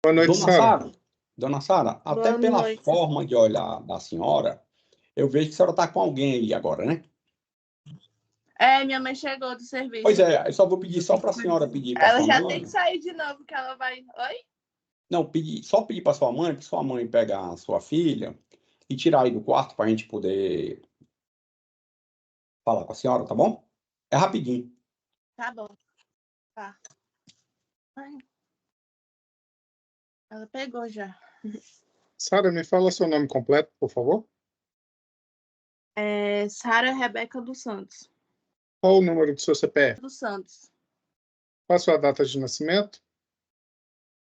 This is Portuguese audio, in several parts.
Boa noite, Dona Sara. Sara, Dona Sara, até Boa pela noite. forma de olhar da senhora, eu vejo que a senhora está com alguém aí agora, né? Minha mãe chegou do serviço. Pois é, eu só vou pedir só para a senhora pedir para Ela sua já mãe. tem que sair de novo, que ela vai... Oi? Não, só pedir para sua mãe pegar a sua filha e tirar aí do quarto para a gente poder falar com a senhora, tá bom? É rapidinho. Tá bom. Tá. Ai. Ela pegou já. Sara, me fala seu nome completo, por favor. Sara Rebeca dos Santos. Qual o número do seu CPF? Dos Santos. Qual a sua data de nascimento?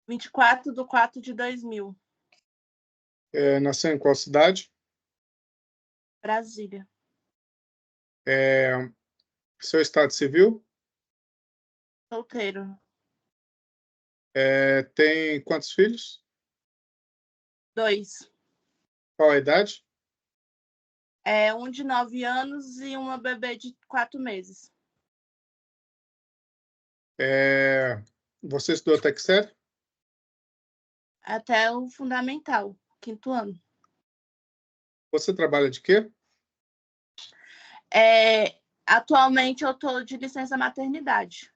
24/4/2000. Nasceu em qual cidade? Brasília. Seu estado civil? Solteiro. Tem quantos filhos? 2. Qual a idade? Um de 9 anos e uma bebê de 4 meses. Você estudou até que série? Até o fundamental, 5º ano. Você trabalha de quê? Atualmente eu estou de licença maternidade.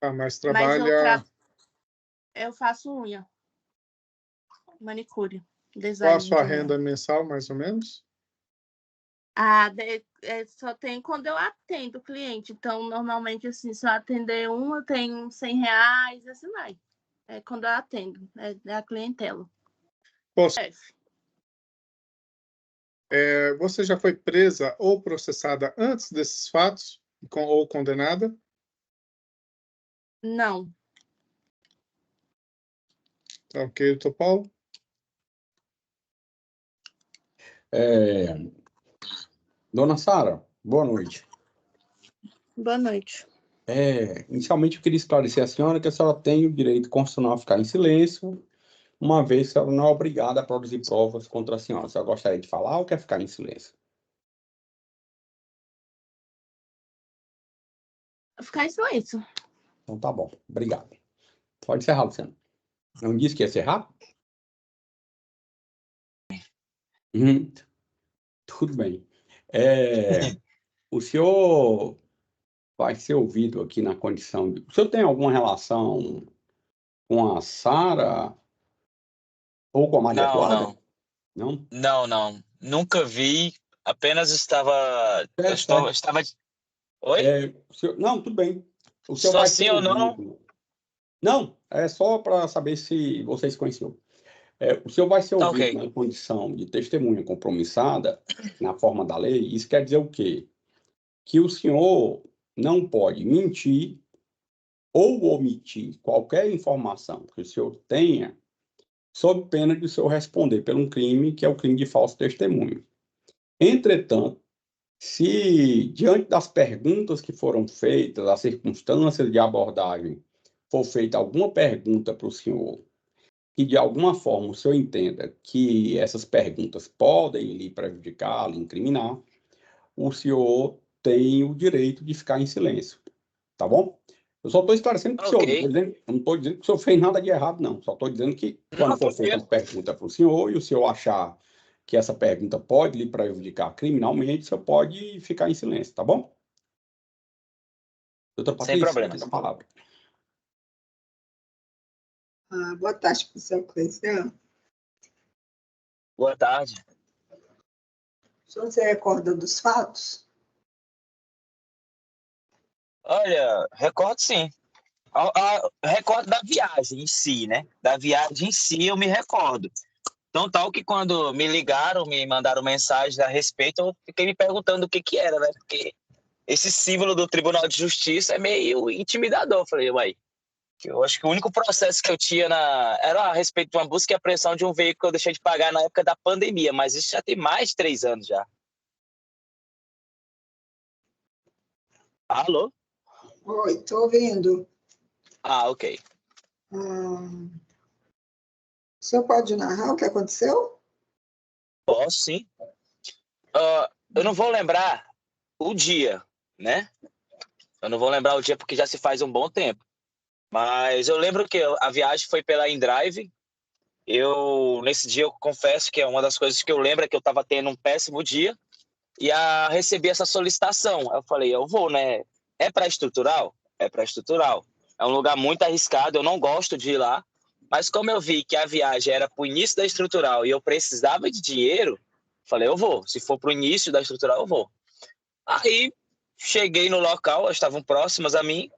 Mas Mas trabalha... eu faço unha. Manicure. Qual Design a sua de unha. renda mensal, mais ou menos? Só tem quando eu atendo o cliente. Então, normalmente, assim, se eu atender um, eu tenho R$100, assim vai. É quando eu atendo, é a clientela. Você já foi presa ou processada antes desses fatos? Ou condenada? Não. Tá ok, doutor Paulo? Dona Sara, boa noite. Boa noite. Inicialmente eu queria esclarecer a senhora que a senhora tem o direito constitucional a ficar em silêncio, uma vez que ela não é obrigada a produzir provas contra a senhora. A senhora gostaria de falar ou quer ficar em silêncio? Ficar em silêncio. Então tá bom, obrigado. Pode encerrar, Luciano. Não disse que ia ser rápido? Tudo bem. O senhor vai ser ouvido aqui na condição de... O senhor tem alguma relação com a Sara ou com a Maria Eduarda? Não? Não. Nunca vi, apenas estava... estava... Oi? Não, tudo bem. O senhor Só vai sim ser ou não? ouvido. Não, é só para saber se vocês conheciam. O senhor vai ser Tá ouvido ok. na condição de testemunha compromissada, na forma da lei. Isso quer dizer o quê? Que o senhor não pode mentir ou omitir qualquer informação que o senhor tenha, sob pena de o senhor responder por um crime, que é o crime de falso testemunho. Entretanto, se, diante das perguntas que foram feitas, as circunstâncias de abordagem, for feita alguma pergunta para o senhor, e de alguma forma o senhor entenda que essas perguntas podem lhe prejudicar, lhe incriminar, o senhor tem o direito de ficar em silêncio, tá bom? Eu só estou esclarecendo para o senhor, Ok. não estou dizendo que o senhor fez nada de errado, não. Só estou dizendo que quando for feita uma pergunta para o senhor e o senhor achar que essa pergunta pode lhe prejudicar criminalmente, o senhor pode ficar em silêncio, tá bom? Doutora Sem Patrícia, problemas. tem a palavra. Boa tarde, professor Cleiciano. Boa tarde. O senhor se recorda dos fatos? Olha, recordo sim. Recordo da viagem em si, né? Da viagem em si eu me recordo. Então, tal que quando me ligaram, me mandaram mensagem a respeito, eu fiquei me perguntando o que era, né? Porque esse símbolo do Tribunal de Justiça é meio intimidador. Eu falei, uai, eu acho que o único processo que eu tinha era a respeito de uma busca e apreensão de um veículo que eu deixei de pagar na época da pandemia, mas isso já tem mais de 3 anos já. Alô? Oi, estou ouvindo. Ok. O senhor pode narrar o que aconteceu? Posso, sim. Eu não vou lembrar o dia, né? Eu não vou lembrar o dia porque já se faz um bom tempo. Mas eu lembro que a viagem foi pela InDrive. Nesse dia, eu confesso que é uma das coisas que eu lembro é que eu estava tendo um péssimo dia e recebi essa solicitação. Eu falei, eu vou, né? É para estrutural? É para estrutural. É um lugar muito arriscado, eu não gosto de ir lá. Mas como eu vi que a viagem era para o início da estrutural e eu precisava de dinheiro, falei, eu vou. Se for para o início da estrutural, eu vou. Aí cheguei no local, elas estavam próximas a mim,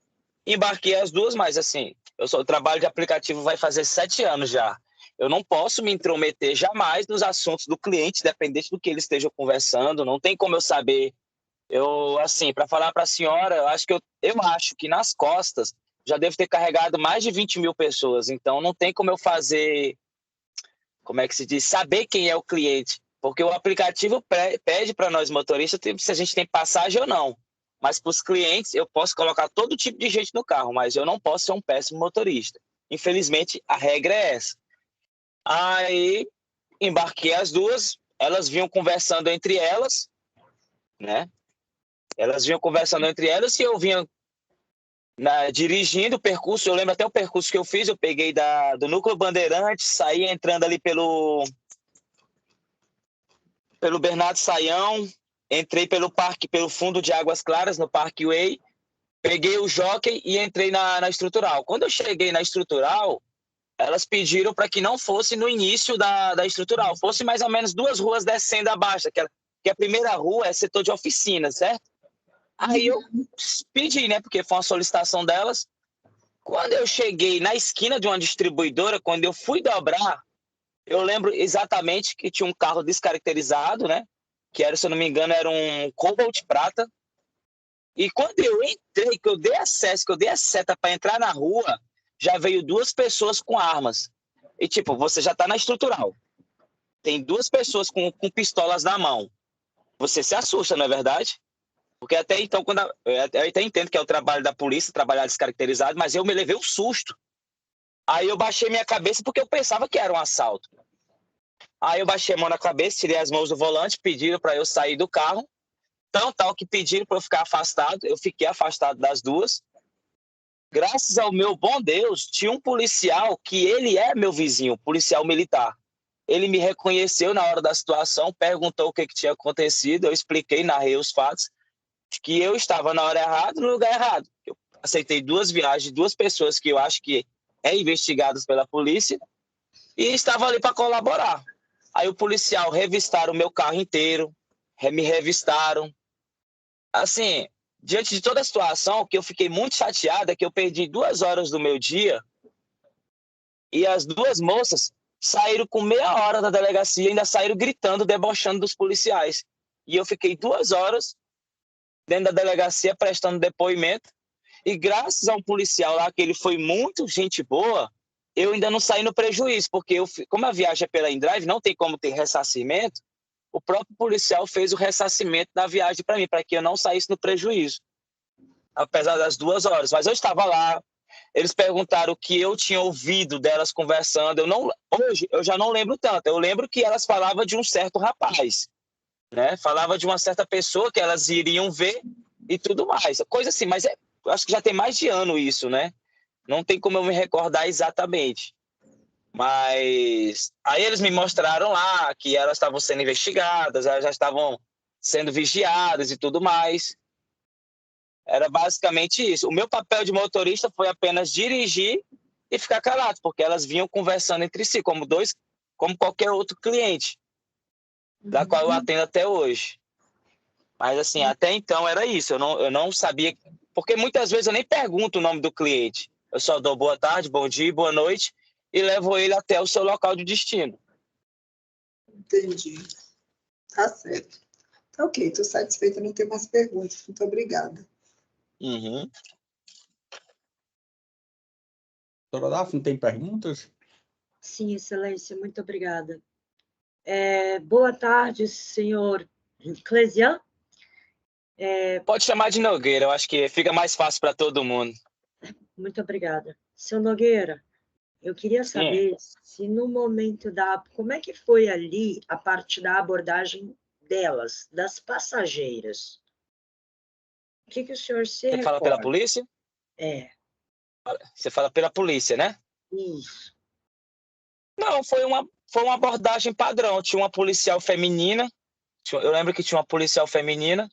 embarquei as duas, mas assim, o trabalho de aplicativo vai fazer 7 anos já. Eu não posso me intrometer jamais nos assuntos do cliente, dependente do que eles estejam conversando. Não tem como eu saber. Assim, para falar para a senhora, eu acho que nas costas já devo ter carregado mais de 20 mil pessoas. Então, não tem como eu fazer, como é que se diz, saber quem é o cliente. Porque o aplicativo pede para nós motoristas se a gente tem passagem ou não. Mas para os clientes, eu posso colocar todo tipo de gente no carro, mas eu não posso ser um péssimo motorista. Infelizmente, a regra é essa. Aí, embarquei as duas, elas vinham conversando entre elas, né? Elas vinham conversando entre elas e eu vinha dirigindo o percurso. Eu lembro até o percurso que eu fiz. Eu peguei do Núcleo Bandeirantes, saí entrando ali pelo Bernardo Saião, entrei pelo fundo de Águas Claras, no Parkway, peguei o Jockey e entrei na estrutural. Quando eu cheguei na estrutural, elas pediram para que não fosse no início da estrutural, fosse mais ou menos 2 ruas descendo abaixo, que a primeira rua é setor de oficina, certo? Aí eu pedi, né, porque foi uma solicitação delas. Quando eu cheguei na esquina de uma distribuidora, quando eu fui dobrar, eu lembro exatamente que tinha um carro descaracterizado, né? Que era, se eu não me engano, era um Cobalt prata. E quando eu entrei, que eu dei acesso, que eu dei a seta para entrar na rua, já veio 2 pessoas com armas. E tipo, você já está na estrutural. Tem 2 pessoas com pistolas na mão. Você se assusta, não é verdade? Porque até então, eu até entendo que é o trabalho da polícia, trabalhar descaracterizado, mas eu me levei um susto. Aí eu baixei minha cabeça porque eu pensava que era um assalto. Aí eu baixei a mão na cabeça, tirei as mãos do volante, pediram para eu sair do carro. Tal que pediram para eu ficar afastado. Eu fiquei afastado das duas. Graças ao meu bom Deus, tinha um policial que ele é meu vizinho, policial militar. Ele me reconheceu na hora da situação, perguntou o que tinha acontecido, eu expliquei, narrei os fatos, que eu estava na hora errada, no lugar errado. Eu aceitei 2 viagens de 2 pessoas que eu acho que investigadas pela polícia e estava ali para colaborar. Aí o policial revistaram o meu carro inteiro, me revistaram. Assim, diante de toda a situação, que eu fiquei muito chateada, que eu perdi 2 horas do meu dia e as 2 moças saíram com meia hora da delegacia, ainda saíram gritando, debochando dos policiais. E eu fiquei 2 horas dentro da delegacia prestando depoimento e graças a um policial lá, que ele foi muito gente boa, eu ainda não saí no prejuízo, porque como a viagem é pela InDrive, não tem como ter ressarcimento, o próprio policial fez o ressarcimento da viagem para mim, para que eu não saísse no prejuízo, apesar das 2 horas. Mas eu estava lá, eles perguntaram o que eu tinha ouvido delas conversando. Hoje eu já não lembro tanto, eu lembro que elas falavam de um certo rapaz, né? Falava de uma certa pessoa que elas iriam ver e tudo mais. Coisa assim, mas acho que já tem mais de ano isso, né? Não tem como eu me recordar exatamente. Mas aí eles me mostraram lá que elas estavam sendo investigadas, elas já estavam sendo vigiadas e tudo mais. Era basicamente isso. O meu papel de motorista foi apenas dirigir e ficar calado, porque elas vinham conversando entre si, como qualquer outro cliente, da qual eu atendo até hoje. Mas assim, até então era isso. Eu não sabia, porque muitas vezes eu nem pergunto o nome do cliente. Eu só dou boa tarde, bom dia, boa noite e levo ele até o seu local de destino. Entendi. Tá certo. Tá ok, estou satisfeita, não tenho mais perguntas. Muito obrigada. Uhum. Doutora Daphne, não tem perguntas? Sim, Excelência, muito obrigada. Boa tarde, senhor Clesian. Pode chamar de Nogueira, eu acho que fica mais fácil para todo mundo. Muito obrigada. Seu Nogueira, eu queria saber se no momento como é que foi ali a parte da abordagem delas, das passageiras? O que o senhor se Você fala recorda? pela polícia? Você fala pela polícia, né? Isso. Não, foi uma abordagem padrão. Tinha uma policial feminina. Eu lembro que tinha uma policial feminina.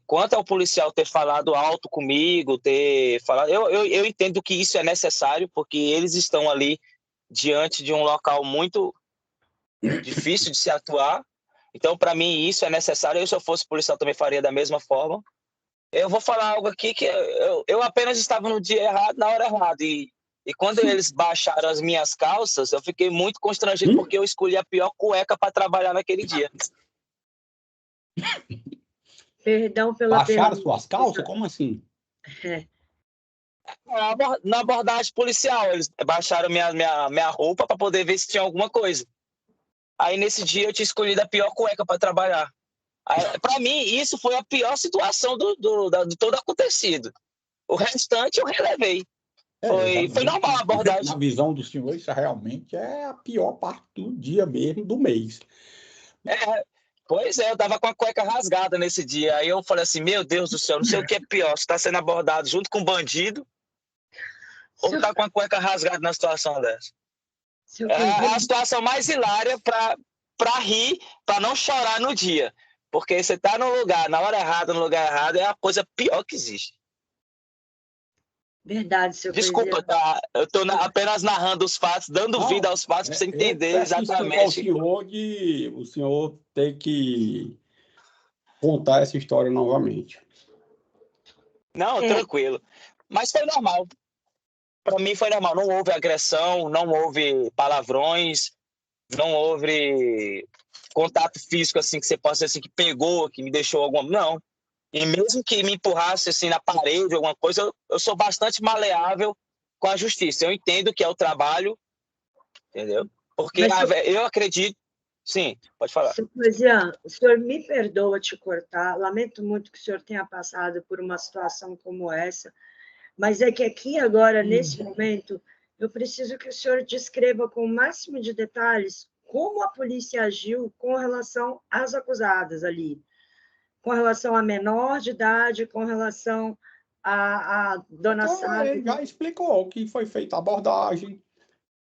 Quanto ao policial ter falado alto comigo, ter falado, eu entendo que isso é necessário, porque eles estão ali diante de um local muito difícil de se atuar. Então, para mim, isso é necessário. Se eu fosse policial, também faria da mesma forma. Eu vou falar algo aqui que eu apenas estava no dia errado, na hora errada. E quando eles baixaram as minhas calças, eu fiquei muito constrangido, porque eu escolhi a pior cueca para trabalhar naquele dia. Perdão pela Baixaram pergunta. suas calças? Como assim? Na abordagem policial, eles baixaram minha roupa para poder ver se tinha alguma coisa. Aí, nesse dia, eu tinha escolhido a pior cueca para trabalhar. Para mim, isso foi a pior situação de todo acontecido. O restante eu relevei. Foi normal a abordagem. Na visão do senhor, isso realmente é a pior parte do dia mesmo, do mês. Pois é, eu tava com a cueca rasgada nesse dia. Aí eu falei assim, meu Deus do céu, não sei o que é pior. Você tá sendo abordado junto com um bandido ou tá com a cueca rasgada na situação dessa? É a situação mais hilária para rir, para não chorar no dia. Porque você tá no lugar, na hora errada, no lugar errado, é a coisa pior que existe. Verdade, seu Desculpa, tá? Eu tô apenas narrando os fatos, dando vida aos fatos para você entender exatamente. O senhor tem que contar essa história novamente. Não, tranquilo. Mas foi normal. Para mim foi normal. Não houve agressão, não houve palavrões, não houve contato físico assim que você possa dizer assim, que pegou, que me deixou alguma. Não. E mesmo que me empurrasse assim na parede, alguma coisa, eu sou bastante maleável com a justiça. Eu entendo que é o trabalho, entendeu? Porque eu acredito. Sim, pode falar. Seu Clesian, o senhor me perdoa te cortar, lamento muito que o senhor tenha passado por uma situação como essa, mas é que aqui agora, nesse momento, eu preciso que o senhor descreva com o máximo de detalhes como a polícia agiu com relação às acusadas ali, com relação a menor de idade, com relação a dona Sara. Ele já explicou que foi feita a abordagem,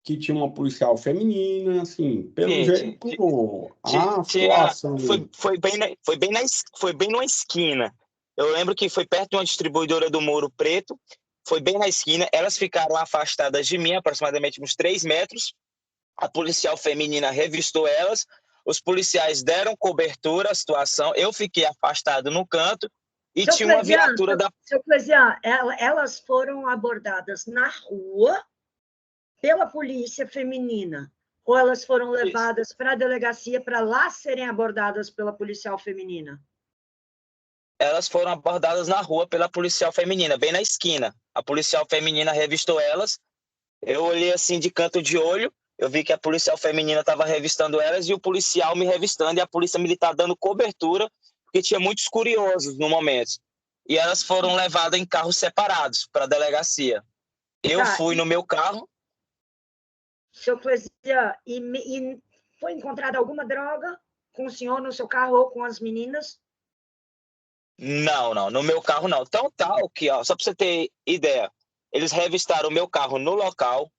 que tinha uma policial feminina, assim, pelo jeito, a situação... Foi bem numa esquina. Eu lembro que foi perto de uma distribuidora do Mouro Preto, foi bem na esquina, elas ficaram afastadas de mim, aproximadamente uns 3 metros, a policial feminina revistou elas, os policiais deram cobertura à situação, eu fiquei afastado no canto, e tinha uma viatura da... Seu Clesian, elas foram abordadas na rua pela polícia feminina, ou elas foram levadas para a delegacia para lá serem abordadas pela policial feminina? Elas foram abordadas na rua pela policial feminina, bem na esquina. A policial feminina revistou elas, eu olhei assim de canto de olho, eu vi que a policial feminina estava revistando elas e o policial me revistando e a polícia militar dando cobertura, porque tinha muitos curiosos no momento. E elas foram levadas em carros separados para a delegacia. Eu fui no meu carro. Seu Clesian, e foi encontrada alguma droga com o senhor no seu carro ou com as meninas? Não, no meu carro não. Então tal que, ó, só para você ter ideia, eles revistaram o meu carro no local,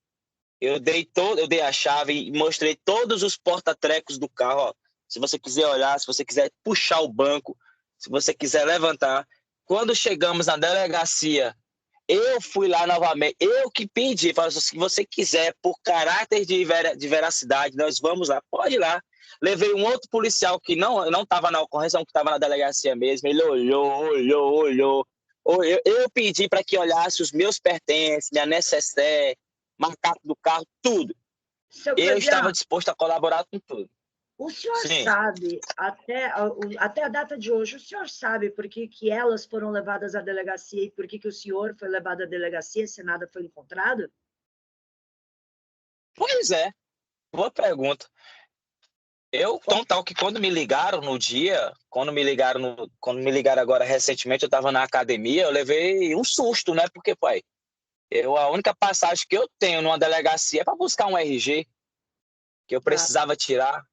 eu dei a chave e mostrei todos os porta-trecos do carro, ó. Se você quiser olhar, se você quiser puxar o banco, se você quiser levantar. Quando chegamos na delegacia, eu fui lá novamente, eu que pedi, falei, se você quiser, por caráter de veracidade, nós vamos lá, pode ir lá. Levei um outro policial que não estava na ocorrência, que estava na delegacia mesmo, ele olhou. Eu pedi para que olhasse os meus pertences, minha necessaire, macaco do carro, tudo. Eu estava disposto a colaborar com tudo. O senhor sabe, até a data de hoje, o senhor sabe por que elas foram levadas à delegacia e por que o senhor foi levado à delegacia se nada foi encontrado? Pois é, boa pergunta. Tal que quando me ligaram no dia, quando me ligaram agora recentemente, eu estava na academia, eu levei um susto, né? Porque, pai, a única passagem que eu tenho numa delegacia é para buscar um RG, que eu precisava tirar.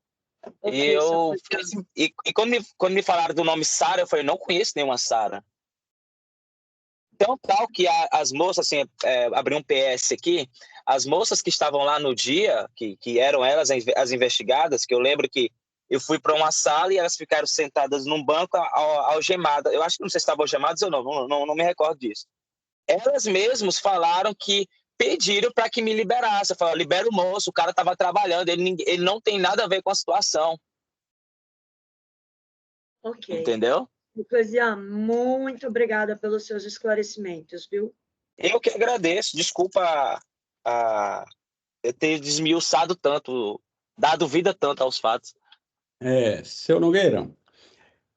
E eu fiquei assim, e quando me falaram do nome Sara, eu falei, não conheço nenhuma Sara. Então, tal que as moças, assim, abri um PS aqui, as moças que estavam lá no dia, que eram elas as investigadas, que eu lembro que eu fui para uma sala e elas ficaram sentadas num banco algemadas. Eu acho que não sei se estavam algemadas ou não me recordo disso. Elas mesmas falaram que pediram para que me liberasse. Eu falei, libera o moço, o cara estava trabalhando, ele não tem nada a ver com a situação. Ok. Entendeu? Eclesiam, muito obrigada pelos seus esclarecimentos, viu? Eu que agradeço. Desculpa eu ter desmiuçado tanto, dado vida tanto aos fatos. Seu Nogueira,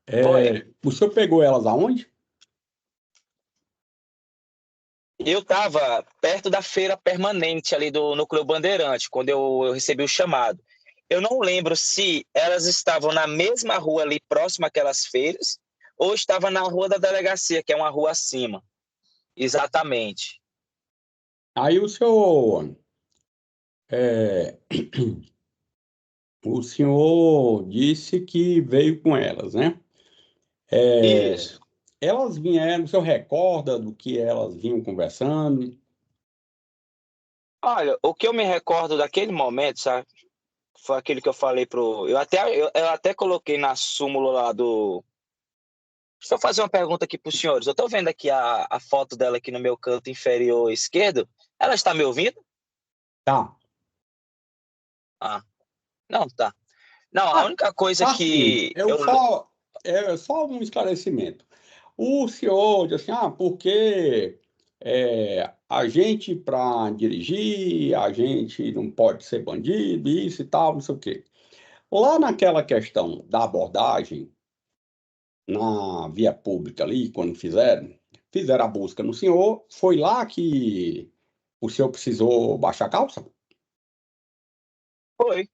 Foi. o senhor pegou elas aonde? Eu estava perto da feira permanente ali do Núcleo Bandeirante, quando eu recebi o chamado. Eu não lembro se elas estavam na mesma rua ali, próxima àquelas feiras, ou estava na rua da delegacia, que é uma rua acima. Exatamente. Aí o senhor, o senhor disse que veio com elas, né? Isso. Elas vieram, o senhor recorda do que elas vinham conversando? Olha, o que eu me recordo daquele momento, sabe? Foi aquele que eu falei pro. Eu até coloquei na súmula lá do. Deixa eu fazer uma pergunta aqui para os senhores. Eu estou vendo aqui a foto dela aqui no meu canto inferior esquerdo. Ela está me ouvindo? Tá. Ah, não, tá. Não, a única coisa Assim, que eu. só um esclarecimento. O senhor disse assim, porque a gente, para dirigir, a gente não pode ser bandido, isso e tal, não sei o quê. Lá naquela questão da abordagem, na via pública ali, quando fizeram a busca no senhor, foi lá que o senhor precisou baixar a calça? Foi.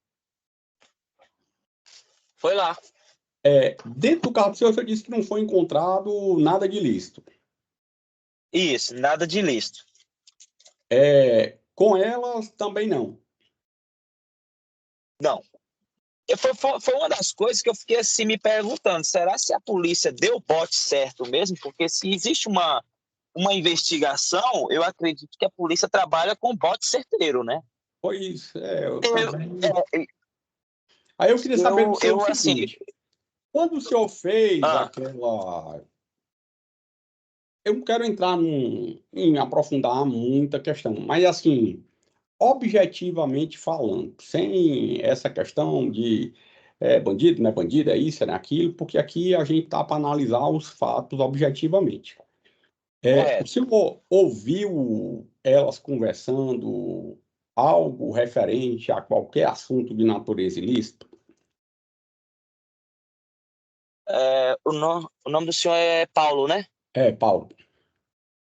Foi lá. Dentro do carro do senhor, o senhor disse que não foi encontrado nada de ilícito. Isso, nada de ilícito. Com elas também não. Não. Foi uma das coisas que eu fiquei assim me perguntando: será se a polícia deu o bote certo mesmo? Porque se existe uma investigação, eu acredito que a polícia trabalha com bote certeiro, né? Pois eu Eu, também. Aí eu queria saber do senhor o assim. seguinte: quando o senhor fez Ah, aquela. Eu não quero entrar em aprofundar muita questão, mas assim, objetivamente falando, sem essa questão de bandido, não é bandido, é isso, é aquilo, porque aqui a gente está para analisar os fatos objetivamente. O correto. senhor ouviu elas conversando algo referente a qualquer assunto de natureza ilícita? O nome do senhor é Paulo, né? Paulo.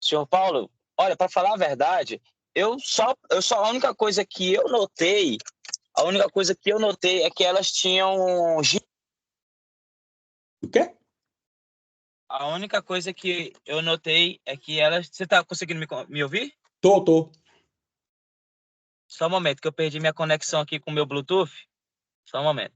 Senhor Paulo, olha, para falar a verdade, a única coisa que eu notei, é que elas tinham. O quê? A única coisa que eu notei é que elas. Você tá conseguindo me ouvir? Tô. Só um momento, que eu perdi minha conexão aqui com o meu Bluetooth. Só um momento.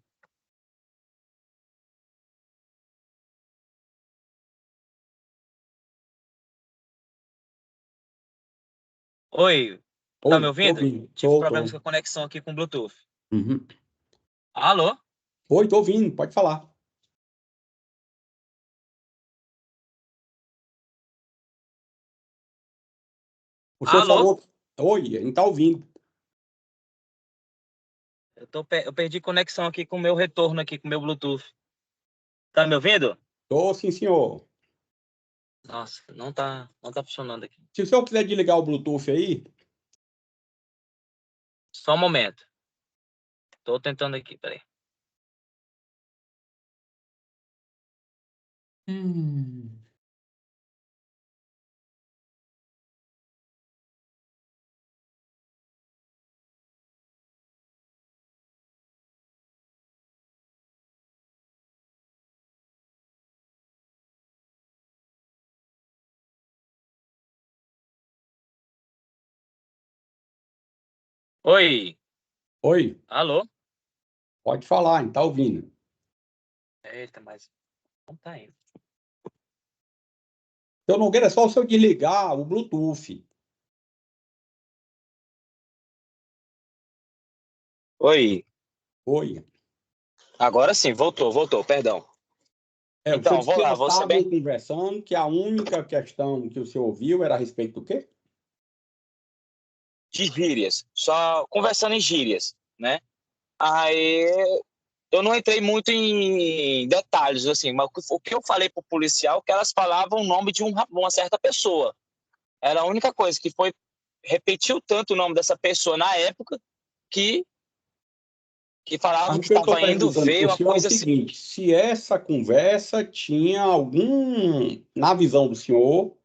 Oi, tá me Oi, tô ouvindo? ouvindo. Tive Tô. problemas com a conexão aqui com o Bluetooth. Uhum. Alô? Oi, tô ouvindo, pode falar. O senhor Alô? falou. Oi, a gente tá ouvindo. Eu perdi conexão aqui com o meu retorno aqui com o meu Bluetooth. Tá me ouvindo? Tô, sim, senhor. Nossa, não tá funcionando aqui. Se o senhor quiser desligar o Bluetooth aí. Só um momento. Tô tentando aqui, peraí. Oi, Oi, alô? pode falar, a gente tá ouvindo. Eita, mas não tá indo. Seu Nogueira, é só o senhor desligar o Bluetooth. Oi. Oi. Agora sim, voltou, perdão. O senhor Então, disse vou que lá, eles vou ser estavam bem... conversando, que a única questão que o senhor ouviu era a respeito do quê? de gírias, só conversando em gírias, né? Aí eu não entrei muito em detalhes, assim, mas o que eu falei pro policial é que elas falavam o nome de uma certa pessoa. Era a única coisa que foi, repetiu tanto o nome dessa pessoa na época que falavam Mas o que que eu estou estava indo perguntando ver para o uma senhor é o coisa assim. seguinte: se essa conversa tinha algum, na visão do senhor,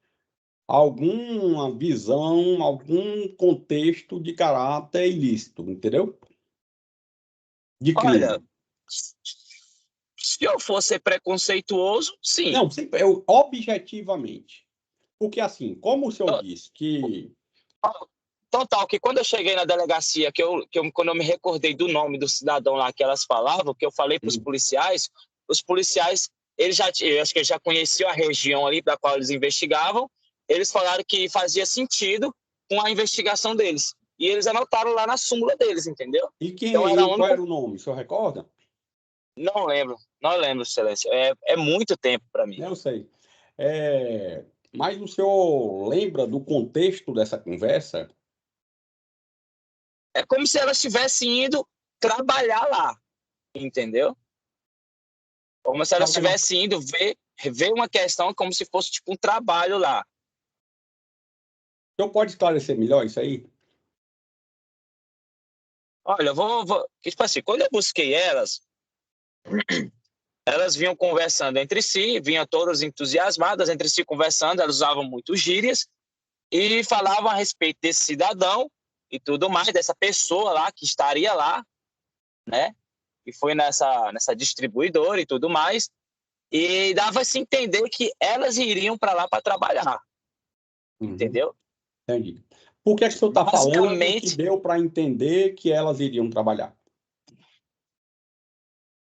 alguma visão, algum contexto de caráter ilícito, entendeu? De Olha, crime. se eu fosse preconceituoso, sim. Não, objetivamente. Porque, assim, como o senhor disse que. Então, tal, que quando eu cheguei na delegacia, quando eu me recordei do nome do cidadão lá que elas falavam, que eu falei para os policiais, eu acho que eles já conheciam a região ali da qual eles investigavam, eles falaram que fazia sentido com a investigação deles. E eles anotaram lá na súmula deles, entendeu? E Então, era o qual único... era o nome? O senhor recorda? Não lembro, excelência. É muito tempo para mim. Eu sei. Mas o senhor lembra do contexto dessa conversa? É como se elas estivessem indo trabalhar lá, entendeu? Como se elas estivessem indo ver uma questão como se fosse tipo um trabalho lá. O senhor pode esclarecer melhor isso aí? Olha, tipo assim, quando eu busquei elas vinham conversando entre si, vinham todas entusiasmadas entre si conversando, elas usavam muito gírias e falavam a respeito desse cidadão e tudo mais, dessa pessoa lá que estaria lá, né? E foi nessa distribuidora e tudo mais. E dava-se a entender que elas iriam para lá para trabalhar, entendeu? Entendi. Por que o senhor está falando que Basicamente, deu para entender que elas iriam trabalhar?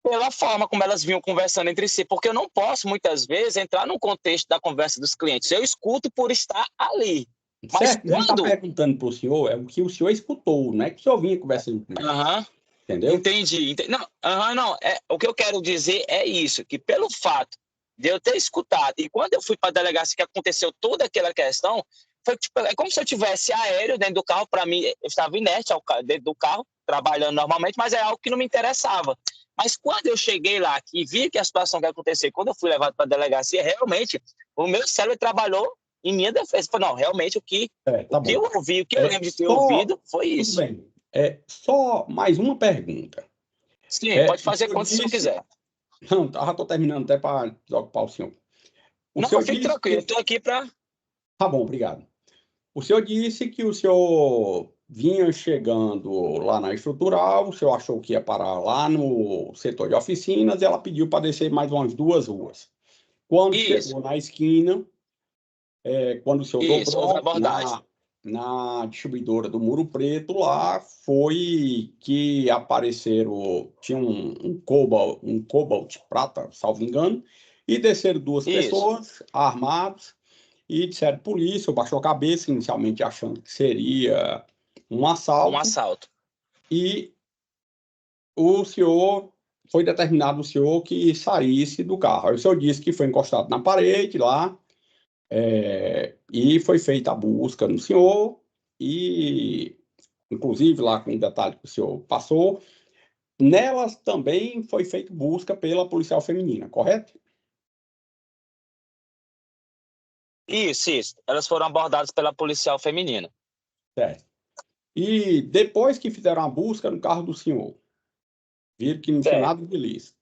pela forma como elas vinham conversando entre si, porque eu não posso, muitas vezes, entrar no contexto da conversa dos clientes. Eu escuto por estar ali. Mas Certo? A gente está quando... perguntando para o senhor o que o senhor escutou, não é que o senhor vinha conversando com ela. Entendeu? Entendi. Não, o que eu quero dizer é isso, que pelo fato de eu ter escutado, e quando eu fui para a delegacia que aconteceu toda aquela questão, foi tipo, é como se eu tivesse aéreo dentro do carro, para mim, eu estava inerte dentro do carro, trabalhando normalmente, mas é algo que não me interessava. Mas quando eu cheguei lá e vi que a situação que aconteceu, quando eu fui levado para a delegacia, realmente, o meu cérebro trabalhou em minha defesa. Falei, não, realmente, Tá que eu bom. ouvi, o que eu lembro de ter ouvido foi Tudo isso. bem. Só mais uma pergunta. Sim, pode O fazer senhor quanto o senhor disse... quiser. Não, já estou terminando até para desocupar o senhor. O Não, senhor fique disse tranquilo, eu que... estou aqui para... Tá bom, obrigado. O senhor disse que o senhor vinha chegando lá na estrutural, o senhor achou que ia parar lá no setor de oficinas e ela pediu para descer mais umas 2 ruas. Quando Isso, chegou na esquina, quando o senhor isso, houve dobrou abordagem. na distribuidora do Muro Preto, lá foi que apareceram, tinha um Cobalt prata, salvo engano, e desceram 2 Isso, pessoas armadas e disseram polícia, baixou a cabeça, inicialmente achando que seria um um assalto, assalto. e o senhor, foi determinado o senhor que saísse do carro. Aí o senhor disse que foi encostado na parede lá, e foi feita a busca no senhor, e inclusive lá com o detalhe que o senhor passou, nelas também foi feita busca pela policial feminina, correto? Isso. Elas foram abordadas pela policial feminina. Certo. E depois que fizeram a busca no carro do senhor, viram que não tinha Certo, nada de ilícito.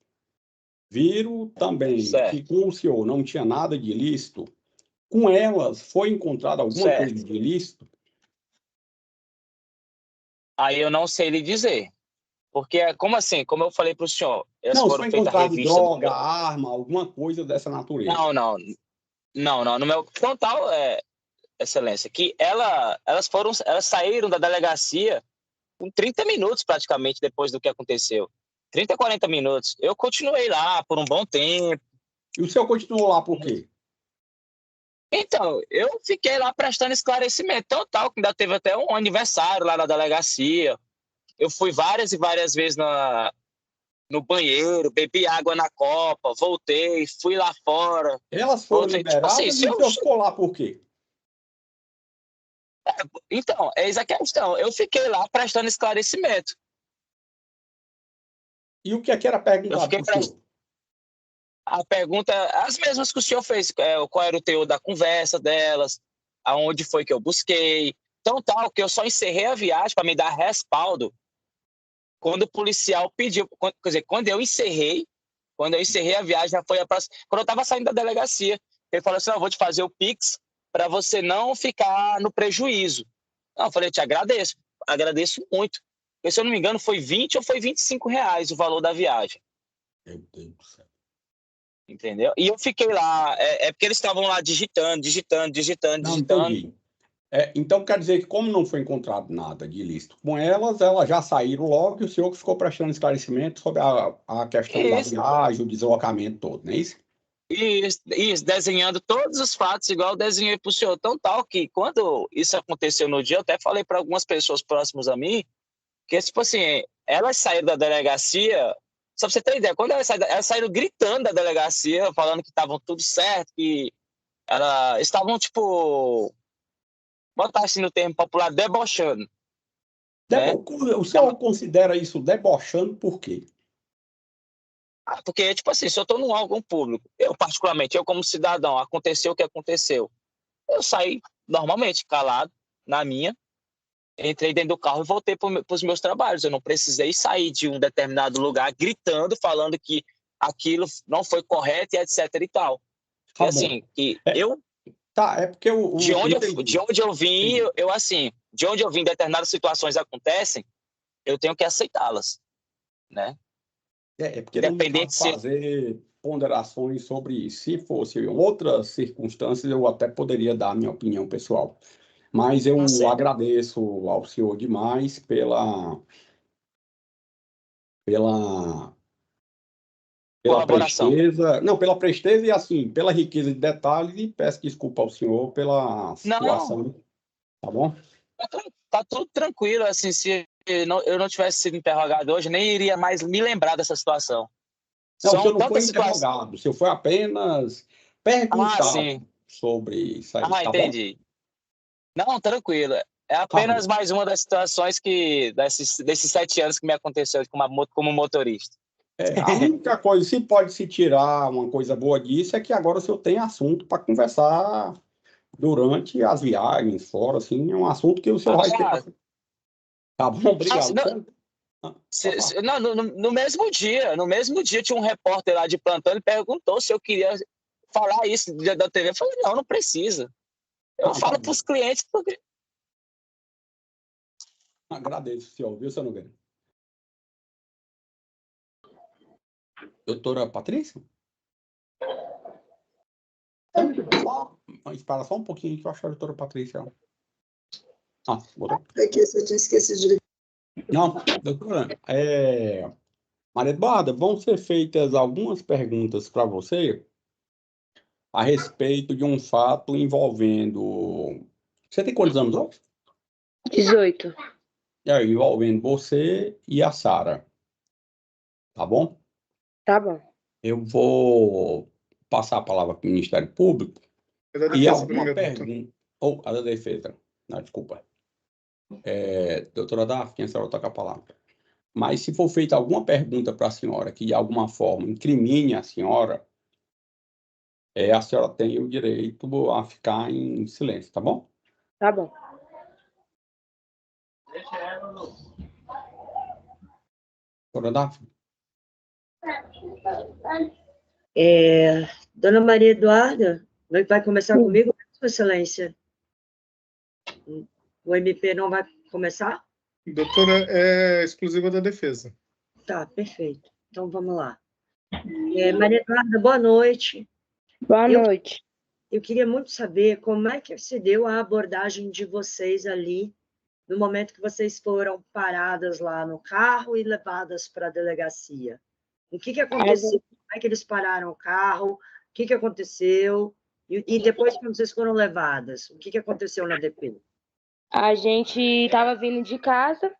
Viram também que certo, com o senhor não tinha nada de ilícito. Com elas foi encontrada alguma coisa certo. de ilícito? Aí eu não sei lhe dizer. Porque, como assim? Como eu falei para o senhor, elas Não, foram foi feitas a encontrado revista do droga, meu... arma, alguma coisa dessa natureza. Não. No meu total, excelência, que elas saíram da delegacia com 30 minutos praticamente depois do que aconteceu. 30, 40 minutos. Eu continuei lá por um bom tempo. E o senhor continuou lá por quê? Então, eu fiquei lá prestando esclarecimento total, que ainda teve até um aniversário lá na delegacia. Eu fui várias e várias vezes no banheiro, bebi água na copa, voltei, fui lá fora. Elas foram Voltei. Tipo assim, liberadas e o senhor ficou lá por quê? Então, eis a questão. Eu fiquei lá prestando esclarecimento. E o que é que era Eu perguntado fiquei para o senhor? A pergunta, as mesmas que o senhor fez, qual era o teor da conversa delas, aonde foi que eu busquei. Então, tal, que eu só encerrei a viagem para me dar respaldo quando o policial pediu, quer dizer, quando eu encerrei a viagem, já foi a próxima, quando eu estava saindo da delegacia, ele falou assim, eu vou te fazer o Pix para você não ficar no prejuízo. Não, eu falei, eu te agradeço muito. Porque, se eu não me engano, foi 20 ou foi R$ 25 o valor da viagem. Meu Deus do céu. Entendeu? E eu fiquei lá, porque eles estavam lá digitando. Não, entendi. Então, quer dizer que, como não foi encontrado nada de ilícito com elas já saíram logo e o senhor que ficou prestando esclarecimento sobre a questão da viagem, o deslocamento todo, não é isso? Isso, desenhando todos os fatos, igual eu desenhei para o senhor. Tão tal que, quando isso aconteceu no dia, eu até falei para algumas pessoas próximas a mim, que, tipo assim, elas saíram da delegacia, só para você ter ideia, quando elas saíram gritando da delegacia, falando que estavam tudo certo, que elas estavam, tipo, botar assim no termo popular, debochando. Né? O senhor considera isso debochando por quê? Porque, tipo assim, se eu estou num órgão público, eu particularmente, eu como cidadão, aconteceu o que aconteceu, eu saí normalmente, calado, na minha, entrei dentro do carro e voltei para os meus trabalhos. Eu não precisei sair de um determinado lugar gritando, falando que aquilo não foi correto e etc e tal. Tá e assim, bom. que eu... Tá, é porque de onde eu vim, de onde eu vim, determinadas situações acontecem, eu tenho que aceitá-las, né? Porque não me cabe Independente se... fazer ponderações sobre isso. Se fosse outras circunstâncias, eu até poderia dar a minha opinião pessoal. Mas eu agradeço ao senhor demais pela colaboração. presteza, não, pela presteza e assim, pela riqueza de detalhes, e peço desculpa ao senhor pela situação, Não, tá bom? tá tudo tranquilo, assim, se eu não tivesse sido interrogado hoje, nem iria mais me lembrar dessa situação. Não, o senhor São não foi tantas situações... interrogado, o senhor foi apenas perguntado sim. sobre isso aí, tá bom? Entendi. Não, tranquilo. É Tá bom. apenas mais uma das situações desses 7 anos que me aconteceu como motorista. A única coisa, se pode se tirar uma coisa boa disso, é que agora o senhor tem assunto para conversar durante as viagens, fora, assim, é um assunto que o senhor vai ter. Tá bom, obrigado. No mesmo dia tinha um repórter lá de plantão, ele perguntou se eu queria falar isso da TV. Eu falei, não precisa. Eu falo para os clientes porque... Agradeço, senhor, viu, seu Nogueira? Doutora Patrícia? Espera só um pouquinho que eu acho a doutora Patrícia. É que eu tinha esquecido de... Não, doutora, Maria Eduarda, vão ser feitas algumas perguntas para você a respeito de um fato envolvendo... Você tem quantos anos hoje? 18. Envolvendo você e a Sara. Tá bom? Tá bom. Eu vou passar a palavra para o Ministério Público e alguma pergunta... a da defesa. Não, desculpa. Doutora Daphne, a senhora toca a palavra. Mas se for feita alguma pergunta para a senhora que de alguma forma incrimine a senhora tem o direito a ficar em silêncio, tá bom? Tá bom. Doutora Daphne? Dona Maria Eduarda, vai começar comigo, Sua Excelência? O MP não vai começar? Doutora, é exclusiva da defesa. Tá, perfeito. Então, vamos lá. Maria Eduarda, boa noite. Boa noite. Eu queria muito saber como é que se deu a abordagem de vocês ali, no momento que vocês foram paradas lá no carro e levadas para a delegacia. O que aconteceu? Como é que eles pararam o carro? O que aconteceu? E depois, quando vocês foram levadas, o que aconteceu na DP? A gente estava vindo de casa,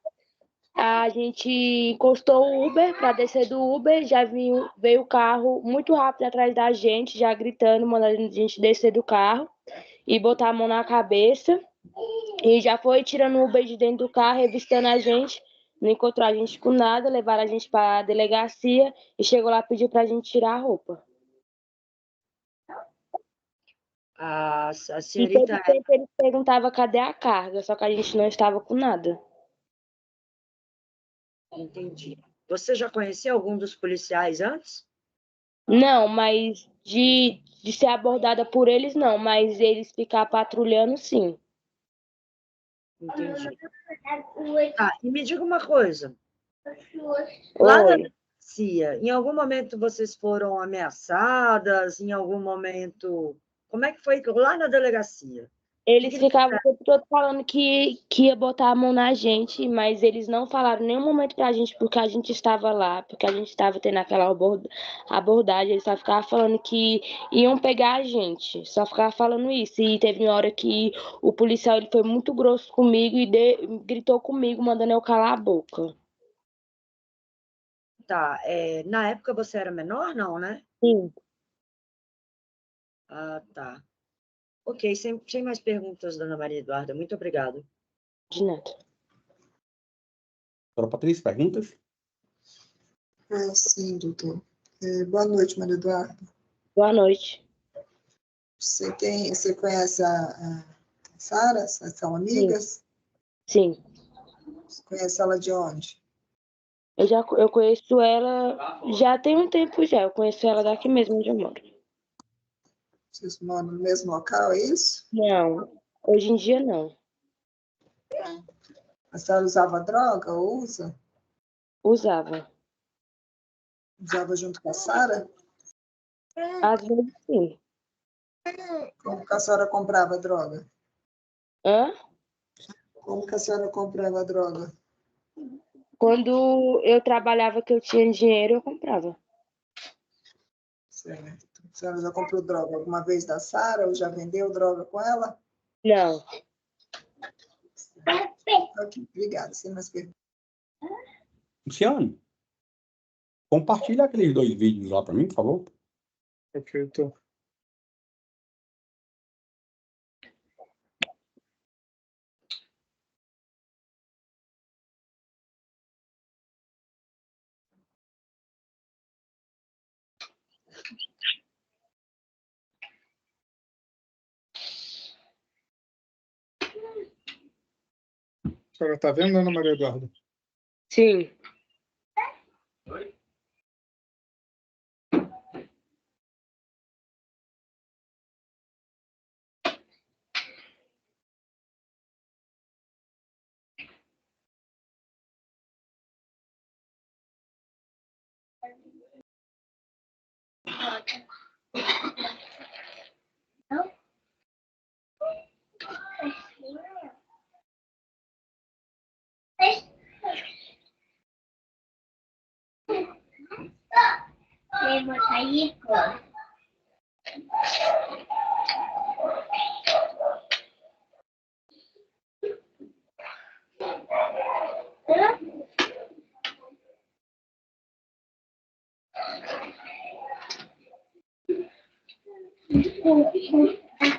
a gente encostou o Uber para descer do Uber, já veio o carro muito rápido atrás da gente, já gritando, mandando a gente descer do carro e botar a mão na cabeça. E já foi tirando o Uber de dentro do carro, revistando a gente, não encontrou a gente com nada, levaram a gente para a delegacia e chegou lá e pediu para a gente tirar a roupa. A E todo senhorita... tempo eles perguntavam cadê a carga, só que a gente não estava com nada. Entendi. Você já conhecia algum dos policiais antes? Não, mas de ser abordada por eles, não. Mas eles ficar patrulhando, sim. Entendi. Ah, e me diga uma coisa. Lá na Oi. delegacia, em algum momento vocês foram ameaçadas? Em algum momento... Como é que foi lá na delegacia? Eles ficavam o tempo todo falando que ia botar a mão na gente, mas eles não falaram em nenhum momento pra gente porque a gente estava lá, porque a gente estava tendo aquela abordagem. Eles só ficavam falando que iam pegar a gente, só ficavam falando isso. E teve uma hora que o policial ele foi muito grosso comigo e gritou comigo, mandando eu calar a boca. Tá, na época você era menor, não, né? Sim. Ah, tá. Ok, sem mais perguntas, dona Maria Eduarda. Muito obrigada. De nada. Doutora Patrícia, perguntas? Sim, doutor. Boa noite, Maria Eduarda. Boa noite. Você conhece a Sara? São amigas? Sim. Você conhece ela de onde? Eu conheço ela já tem um tempo já. Eu conheço ela daqui mesmo onde eu moro. Vocês moram no mesmo local, é isso? Não, hoje em dia não. A senhora usava droga ou usa? Usava. Usava junto com a Sara? Às vezes sim. Como que a senhora comprava droga? Hã? Como que a senhora comprava droga? Quando eu trabalhava que eu tinha dinheiro, eu comprava. Certo. A senhora já comprou droga alguma vez da Sara ou já vendeu droga com ela? Não. Ok, obrigada. Sem mais perguntas. Luciano, compartilha aqueles 2 vídeos lá para mim, por favor. Ok, doutor. A senhora está vendo, dona Maria Eduarda? Sim.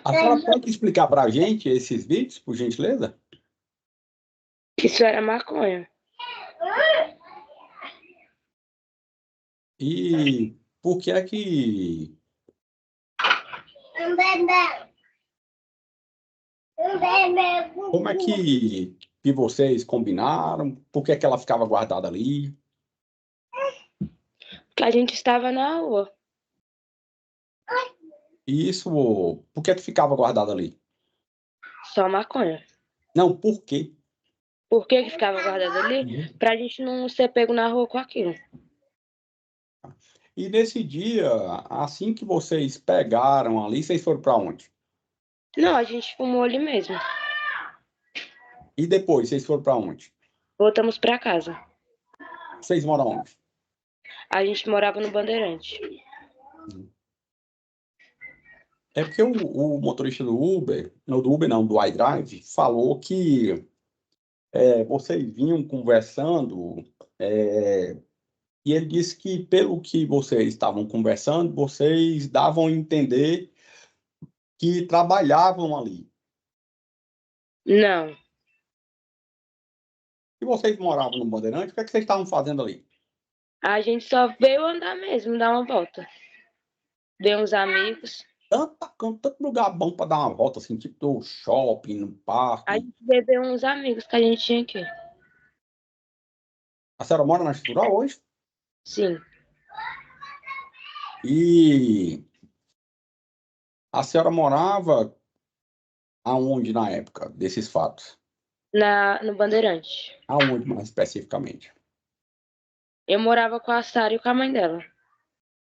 A senhora pode explicar para a gente esses vídeos, por gentileza? Isso era maconha. E por que é que... Como é que vocês combinaram? Por que é que ela ficava guardada ali? Porque a gente estava na rua. E isso, por que é que ficava guardada ali? Só maconha. Não, por quê? Por que ficava guardada ali? Pra gente não ser pego na rua com aquilo. E nesse dia, assim que vocês pegaram ali, vocês foram para onde? Não, a gente fumou ali mesmo. E depois, vocês foram para onde? Voltamos pra casa. Vocês moram onde? A gente morava no Bandeirante. É porque o motorista do Uber, não do Uber não, do iDrive, falou que vocês vinham conversando, e ele disse que pelo que vocês estavam conversando, vocês davam a entender que trabalhavam ali. Não. E vocês moravam no Bandeirante, o que é que vocês estavam fazendo ali? A gente só veio andar mesmo, dar uma volta. Ver uns amigos. Tanto lugar bom para dar uma volta, assim, tipo no shopping, no A parque. gente veio ver uns amigos que a gente tinha aqui. A senhora mora na Estrutural hoje? Sim. E a senhora morava aonde na época desses fatos? No Bandeirante. Aonde mais especificamente? Eu morava com a Sara e com a mãe dela.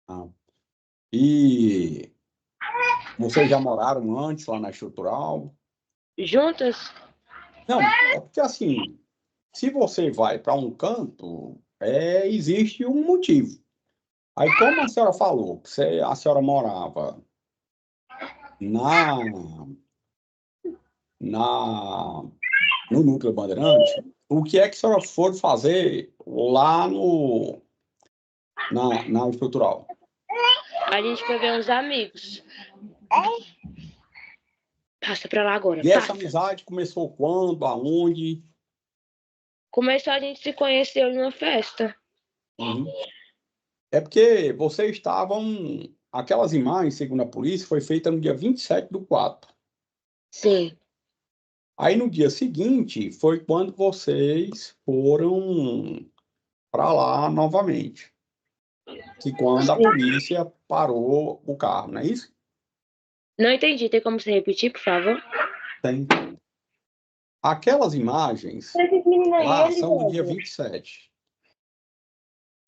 Ah. E vocês já moraram antes lá na Estrutural? Juntas? Não, é porque assim, se você vai para um canto, existe um motivo. Aí, como a senhora falou, que a senhora morava no Núcleo Bandeirante, o que é que a senhora foi fazer lá na Estrutural? A gente foi ver uns amigos. Passa pra lá agora. E essa passa. amizade começou quando, aonde? Começou a gente se conheceu em uma festa. Uhum. É porque vocês estavam... Aquelas imagens, segundo a polícia, foi feita no dia 27/4. Sim. Aí, no dia seguinte, foi quando vocês foram para lá novamente. Que quando a polícia parou o carro, não é isso? Não entendi. Tem como você repetir, por favor? Tem. Aquelas imagens lá são do dia 27.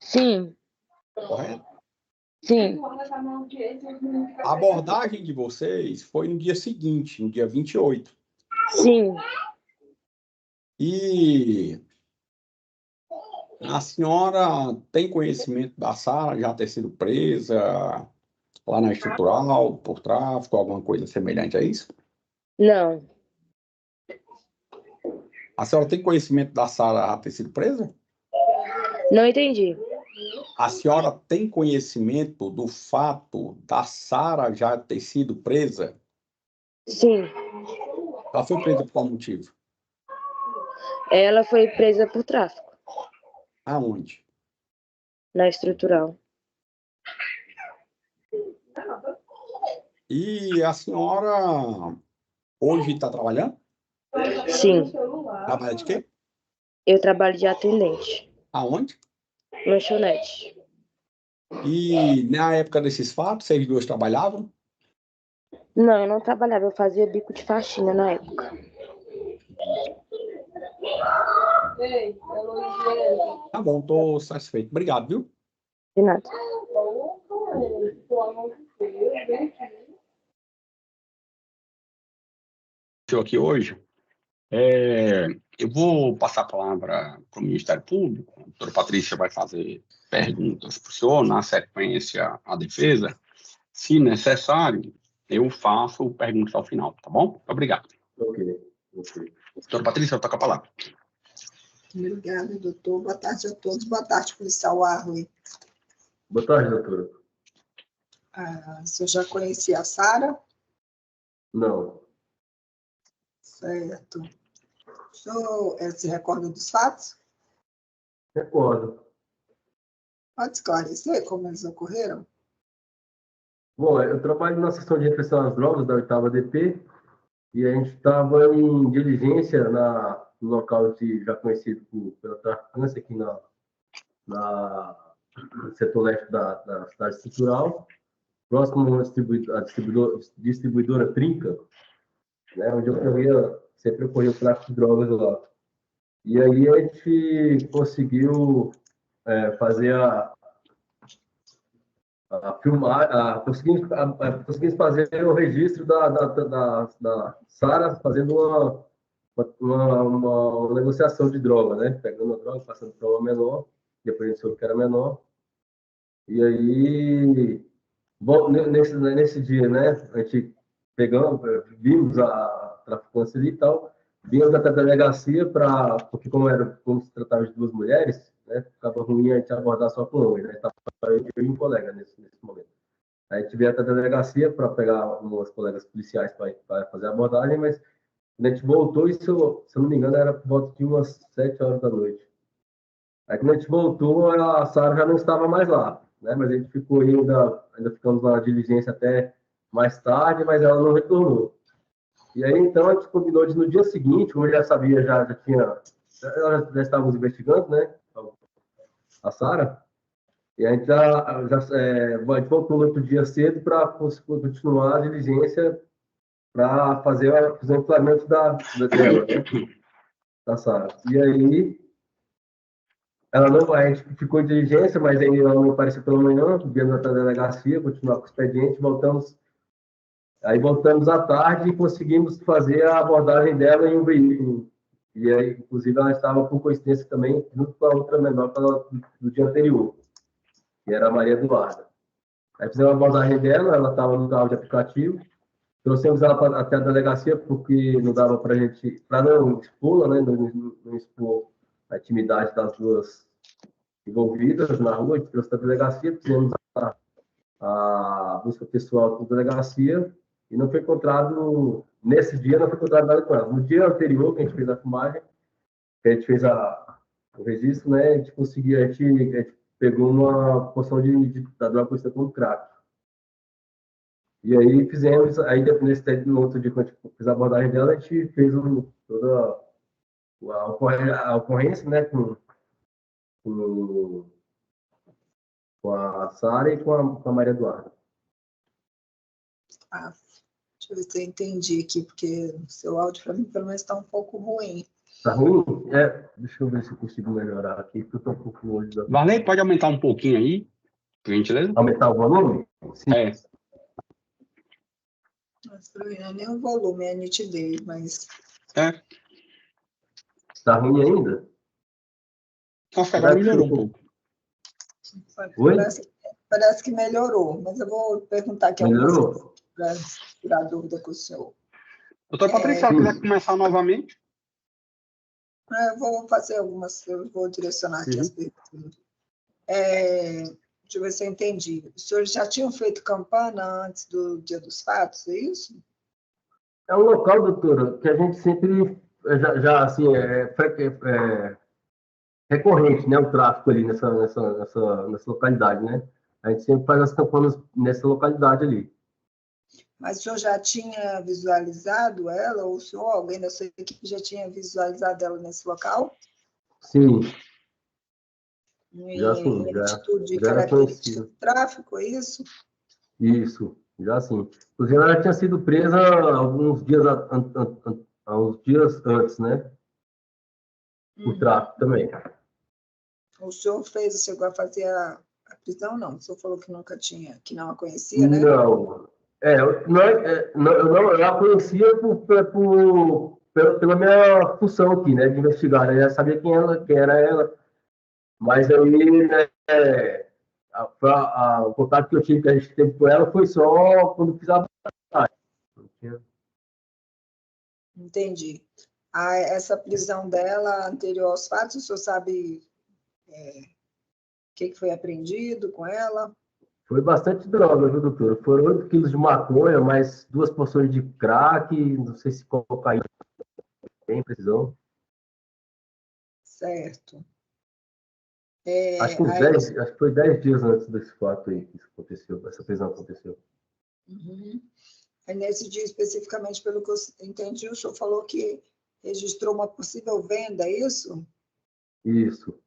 Sim. Correto? Sim. A abordagem de vocês foi no dia seguinte, no dia 28. Sim. E a senhora tem conhecimento da Sara já ter sido presa lá na Estrutural por tráfico, alguma coisa semelhante a isso? Não. A senhora tem conhecimento da Sara já ter sido presa? Não entendi. A senhora tem conhecimento do fato da Sara já ter sido presa? Sim. Ela foi presa por qual motivo? Ela foi presa por tráfico. Aonde? Na Estrutural. E a senhora hoje está trabalhando? Sim. Trabalha de quê? Eu trabalho de atendente. Aonde? Lanchonete. E na época desses fatos, vocês duas trabalhavam? Não, eu não trabalhava. Eu fazia bico de faxina na época. Tá bom, tô satisfeito. Obrigado, viu? De nada. Aqui hoje, eu vou passar a palavra para o Ministério Público. A doutora Patrícia vai fazer perguntas para o senhor, na sequência, a defesa. Se necessário, eu faço perguntas ao final, tá bom? Obrigado. Ok. Doutora Patrícia, eu toco a palavra. Obrigada, doutor. Boa tarde a todos. Boa tarde, policial Arley. Boa tarde, doutora. O senhor já conhecia a Sara? Não. Certo. O senhor se recorda dos fatos? Recordo. Pode esclarecer como eles ocorreram? Bom, eu trabalho na seção de repressão às drogas da 8ª DP e a gente estava em diligência no local já conhecido pela traficância aqui no setor leste da cidade estrutural, próximo à distribuidora Trinca, né, onde sempre ocorria o tráfico de drogas lá. E aí a gente conseguiu fazer conseguimos fazer o registro da Sara fazendo uma negociação de droga, né? Pegando a droga, passando para uma menor, depois a gente soube que era menor. E aí Bom, nesse dia, né, a gente vimos a traficância ali e tal, vimos até a delegacia porque como se tratava de duas mulheres, né, ficava ruim a gente abordar só com homens, né, tava eu e um colega nesse momento. Aí a gente veio até a delegacia para pegar umas colegas policiais para fazer a abordagem, mas quando a gente voltou, isso, se eu não me engano, era por volta de umas 7 horas da noite. Aí quando a gente voltou, a Sara já não estava mais lá, né? Mas a gente ficou ainda ficamos na diligência até mais tarde, mas ela não retornou. E aí, então, a gente combinou de no dia seguinte, como eu já sabia, já estávamos investigando, né? A Sara. E a gente a gente voltou no outro dia cedo para continuar a diligência para fazer o enfrentamento dela, né? Da Sara. E aí, a gente ficou em diligência, mas aí ela não apareceu pela manhã, viemos até a delegacia, continuar com o expediente, voltamos à tarde e conseguimos fazer a abordagem dela em um veículo. E aí, inclusive, ela estava, por coincidência, também junto com a outra menor do dia anterior, que era a Maria Eduarda. Aí fizemos a abordagem dela, ela estava no carro de aplicativo, trouxemos ela até a delegacia, porque não dava para não expô-la, né, não expor a intimidade das duas envolvidas na rua, a gente trouxe a delegacia, fizemos a busca pessoal da delegacia e não foi encontrado, nesse dia não foi encontrado nada com ela. No dia anterior, que a gente fez a filmagem, que a gente fez o registro, né, a gente pegou uma porção da droga conhecida como crack. E aí no outro dia, quando a gente fez a abordagem dela, a gente fez toda a ocorrência, né, com a Sara e com a Maria Eduarda. Ah, deixa eu ver se eu entendi aqui, porque o seu áudio, para mim, pelo menos, está um pouco ruim. Tá ruim? Deixa eu ver se eu consigo melhorar aqui, porque eu estou um pouco longe da... Varley, pode aumentar um pouquinho aí, por gentileza? Aumentar o volume? Sim. Mas para mim não é nem o volume, é a nitidez, mas... Tá ruim ainda? Acho que agora melhorou um pouco. Parece que melhorou, mas eu vou perguntar aqui algumas coisas para tirar dúvida com o senhor. Doutor Patrícia, se quiser começar novamente. Eu vou fazer eu vou direcionar aqui as perguntas. Deixa eu ver se eu entendi. Os senhores já tinham feito campana antes do Dia dos Fatos, é isso? É um local, doutora, que a gente sempre, já assim, recorrente, né, o tráfico ali nessa localidade, né? A gente sempre faz as campanas nessa localidade ali. Mas o senhor já tinha visualizado ela, ou o senhor, alguém da sua equipe, já tinha visualizado ela nesse local? Sim. Em atitude de característica do tráfico, é isso? Isso, já sim. Inclusive, ela tinha sido presa alguns dias antes, né? O tráfico também. O senhor chegou a fazer a prisão? Não, o senhor falou que nunca tinha, que não a conhecia, né? Não. Eu a conhecia pela minha função aqui, né? De investigar. Eu já sabia quem era ela. Mas aí, né, o contato que a gente teve com ela foi só quando fiz a abordagem. Entendi. Essa prisão dela, anterior aos fatos, o senhor sabe o que foi apreendido com ela? Foi bastante droga, viu, doutor? Foram 8 quilos de maconha, mais 2 porções de crack, não sei se cocaína tem precisão. Certo. Acho que foi 10 dias antes desse fato aí que isso aconteceu, essa prisão aconteceu. Uhum. Aí nesse dia, especificamente, pelo que eu entendi, o senhor falou que registrou uma possível venda, é isso? Isso.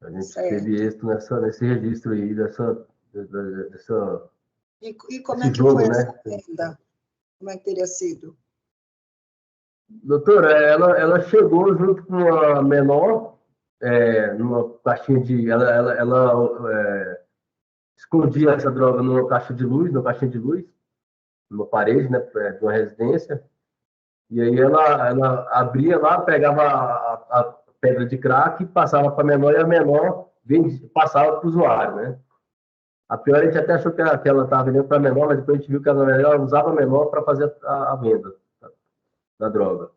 A gente teve êxito nesse registro aí, E como é que jogo, foi essa venda? Como é que teria sido? Doutora, ela chegou junto com uma menor, numa caixinha de... Ela escondia essa droga numa caixinha de luz, numa parede, né, de uma residência. E aí ela abria lá, pegava a pedra de crack, passava para a menor, e a menor passava para o usuário, né? A priori a gente até achou que ela estava vendendo para menor, mas depois a gente viu que ela usava menor para fazer a venda da droga.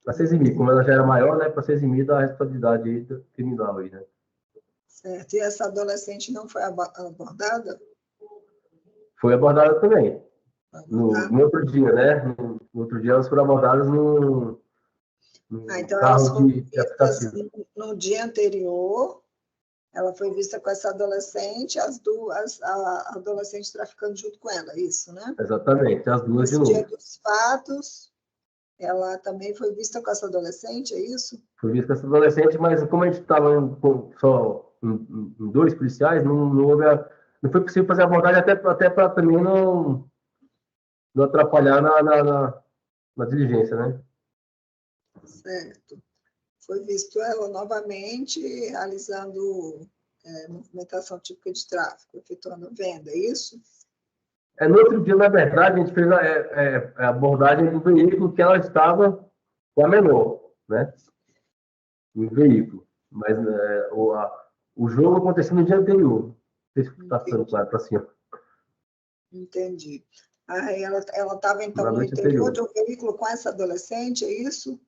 Para se eximir, como ela já era maior, né? Para se eximir da responsabilidade aí criminal aí, né? Certo. E essa adolescente não foi abordada? Foi abordada também. Ah, No outro dia, né? No outro dia elas foram abordadas no então elas carro foram de vistas aplicativo. no dia anterior. Ela foi vista com essa adolescente, a adolescente traficando junto com ela, isso, né? Exatamente, as duas de Nesse dia novo. dos fatos, ela também foi vista com essa adolescente, é isso? Foi vista com essa adolescente, mas como a gente estava só em dois policiais, não foi possível fazer a abordagem até para também não atrapalhar na diligência, né? Certo. Foi visto ela novamente realizando movimentação típica de tráfico, efetuando venda, é isso? No outro dia, na verdade, a gente fez a abordagem do veículo que ela estava com a menor, né? No veículo. Mas o jogo aconteceu no dia anterior. Não sei se está ficando claro para cima. Entendi. Aí ela estava, então, Na no noite interior de anterior. um veículo com essa adolescente, é isso?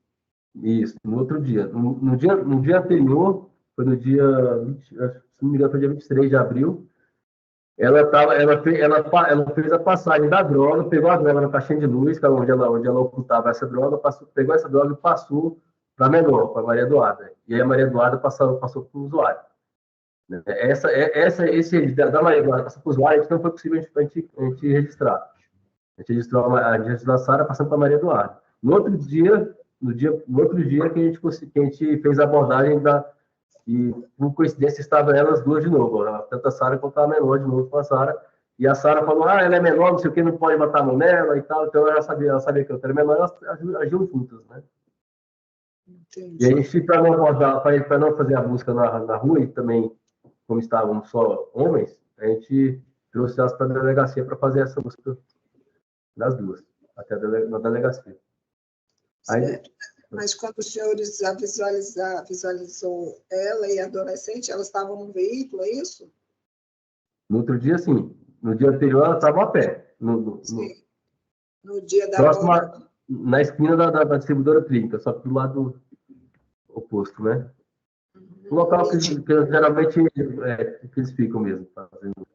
Isso, no outro dia. No dia anterior, foi no dia 20, se não me engano, foi dia 23 de abril, ela fez a passagem da droga, pegou a droga na caixinha de luz, que é onde ela ocultava essa droga, pegou essa droga e passou para a menor, para a Maria Eduarda. E aí a Maria Eduarda passou para o usuário. Né? Esse da Maria Eduarda passou para o usuário, a gente não foi possível a gente registrar. A gente registrou a gente da Sara passando para a Maria Eduarda. No outro dia que a gente fez a abordagem e, por coincidência, estavam elas duas de novo, tanto a Sara quanto a menor de novo com a Sara. E a Sara falou, ela é menor, não sei o que, não pode botar a mão nela e tal. Então ela sabia que eu era menor, elas agiam juntas, né? Entendi. E a gente, para não fazer a busca na rua, e também, como estavam só homens, a gente trouxe elas para a delegacia para fazer essa busca das duas, até na delegacia. Certo. Mas quando os senhores visualizou ela e a adolescente, elas estavam no veículo, é isso? No outro dia, sim. No dia anterior, ela estava a pé. Sim. No dia da Próximo, abordagem. na esquina da distribuidora clínica, só que do lado oposto, né? O local que geralmente que eles ficam mesmo. Fazendo,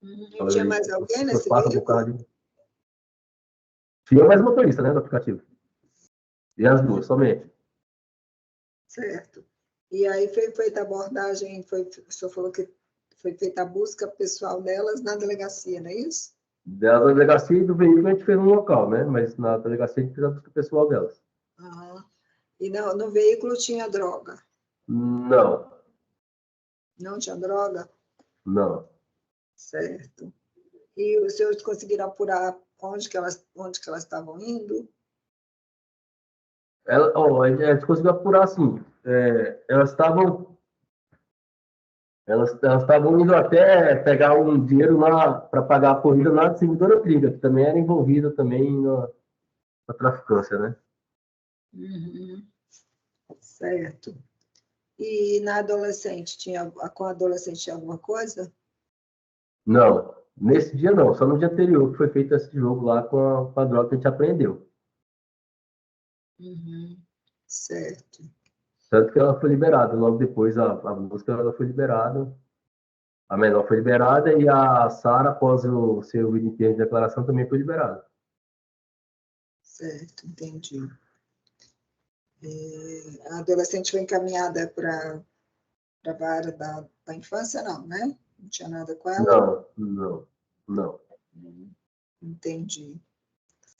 E tinha mais alguém nesse passam por veículo? carro ali. Tinha mais motorista, né, do aplicativo. E as duas, somente. Certo. E aí foi feita a abordagem, o senhor falou que foi feita a busca pessoal delas na delegacia, não é isso? Da delegacia e do veículo a gente fez no local, né? Mas na delegacia a gente fez a busca pessoal delas. Ah. E no veículo tinha droga? Não, Não tinha droga? não. Certo. E os senhores conseguiram apurar onde que elas estavam indo? A gente conseguiu apurar assim. Elas estavam indo até pegar um dinheiro lá para pagar a corrida na distribuidora clínica, que também era envolvida também na traficância, né? Uhum. Certo. E na adolescente, com a adolescente tinha alguma coisa? Não, nesse dia não, só no dia anterior que foi feito esse jogo lá com a droga que a gente apreendeu. Uhum. Certo. Tanto que ela foi liberada, logo depois a música ela foi liberada, a menor foi liberada e a Sara, após o seu vídeo inteiro de declaração, também foi liberada. Certo, entendi. A adolescente foi encaminhada para a área da infância, não, né? Não tinha nada com ela? Não. Entendi.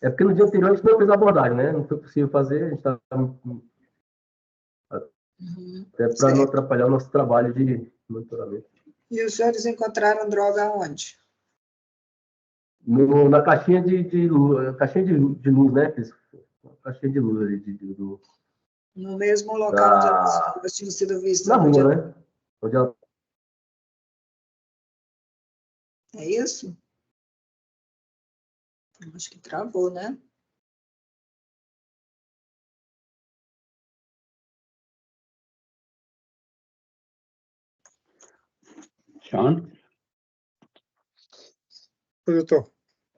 É porque no dia anterior a gente não fez a abordagem, né? Não foi possível fazer, a gente estava até para não Certo. atrapalhar o nosso trabalho de monitoramento. E os senhores encontraram droga onde? Na caixinha de luz, de luz, né? Caixinha de luz ali, No mesmo local onde elas tinham sido vistas na no dia. rua, né? Onde ela... É isso? Acho que travou, né? Sean? Oi, doutor.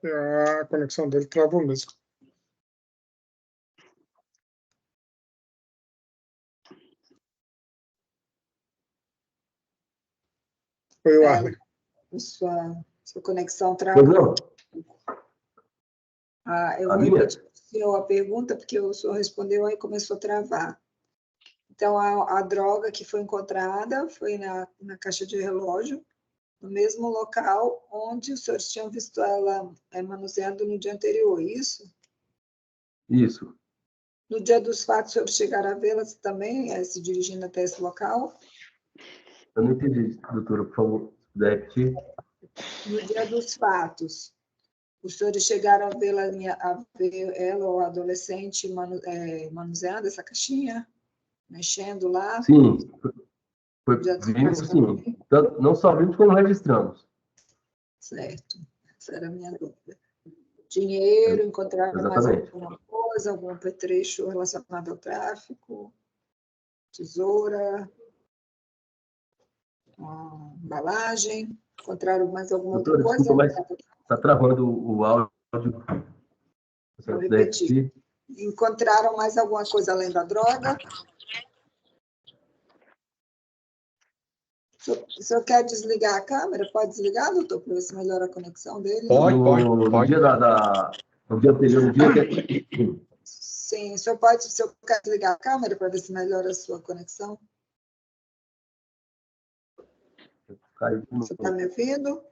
A conexão dele travou mesmo. Oi, Warley. Sua conexão Pois travou. não? Eu A vou minha? repetir para o senhor a pergunta, porque o senhor respondeu aí começou a travar. Então, a droga que foi encontrada foi na caixa de relógio, no mesmo local onde os senhores tinham visto ela manuseando no dia anterior, isso? Isso. No dia dos fatos, os senhores chegaram a vê-la também, se dirigindo até esse local? Eu não entendi, doutora, por favor, se puder repetir. No dia dos fatos, os senhores chegaram a ver ela, o adolescente, manuseando essa caixinha? Mexendo lá? Sim, Já vimos se sim. Tanto, não só vimos como registramos. Certo, essa era a minha dúvida. Dinheiro, encontraram mais Exatamente. alguma coisa, algum apetrecho relacionado ao tráfico? Tesoura? Embalagem? Encontraram mais alguma outra Doutora, coisa? desculpa, mas está travando o áudio. Vou repetir. Encontraram mais alguma coisa além da droga? O senhor quer desligar a câmera? Pode desligar, doutor, para ver se melhora a conexão dele? Pode. No dia no dia anterior, no dia que... Sim, o senhor quer desligar a câmera para ver se melhora a sua conexão? Você está me ouvindo?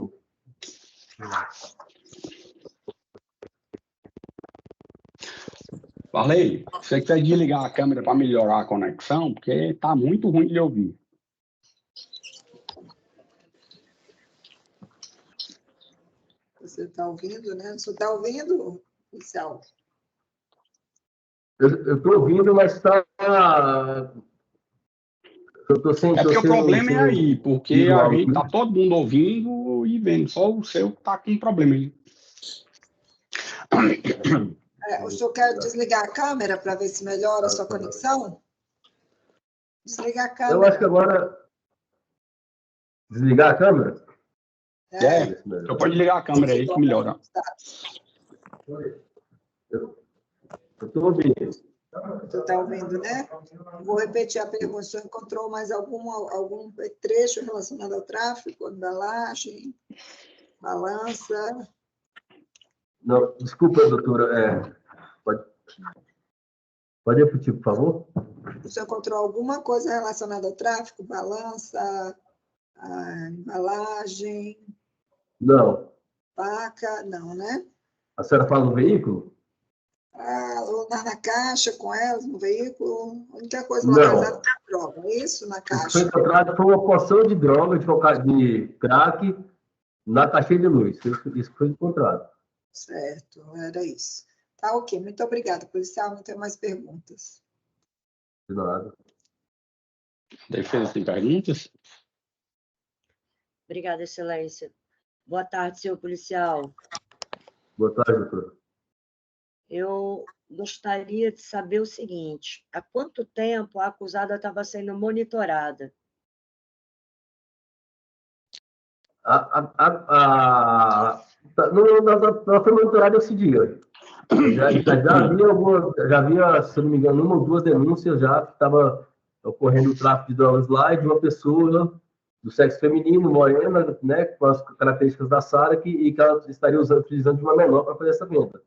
Falei, você quer desligar a câmera para melhorar a conexão, porque está muito ruim de ouvir. Você está ouvindo, né? Você está ouvindo, policial? Eu estou ouvindo, mas está... Eu tô sem, É porque o problema é aí, porque a gente tá tá todo mundo ouvindo e vendo, só o seu que tá com problema aí. O senhor quer desligar a câmera para ver se melhora a sua conexão? Desligar a câmera. Eu acho que agora... Desligar a câmera? Você pode ligar a câmera aí que melhora. Eu estou ouvindo. Você está ouvindo, né? Vou repetir a pergunta. O senhor encontrou mais algum trecho relacionado ao tráfico, embalagem, balança? Não, desculpa, doutora. Pode repetir, por favor? O senhor encontrou alguma coisa relacionada ao tráfico, balança, embalagem? Não. Faca? Não, né? A senhora fala no veículo? Ou na caixa com elas, no veículo? A única coisa Não. localizada é droga, é isso? Na O que foi caixa? encontrado foi uma porção de droga, de crack, na caixinha de luz. Isso foi encontrado. Certo, era isso. Tá ok, muito obrigada, policial. Não tenho mais perguntas. De nada. Defesa tem perguntas? Obrigada, excelência. Boa tarde, senhor policial. Boa tarde, doutor. Eu gostaria de saber o seguinte: há quanto tempo a acusada estava sendo monitorada? Ela foi monitorada esse dia. Já havia, se não me engano, 1 ou 2 denúncias já que estava ocorrendo o tráfico de drogas lá e de uma pessoa do sexo feminino, morena, né, com as características da Sara, e que ela estaria utilizando de uma menor para fazer essa venda.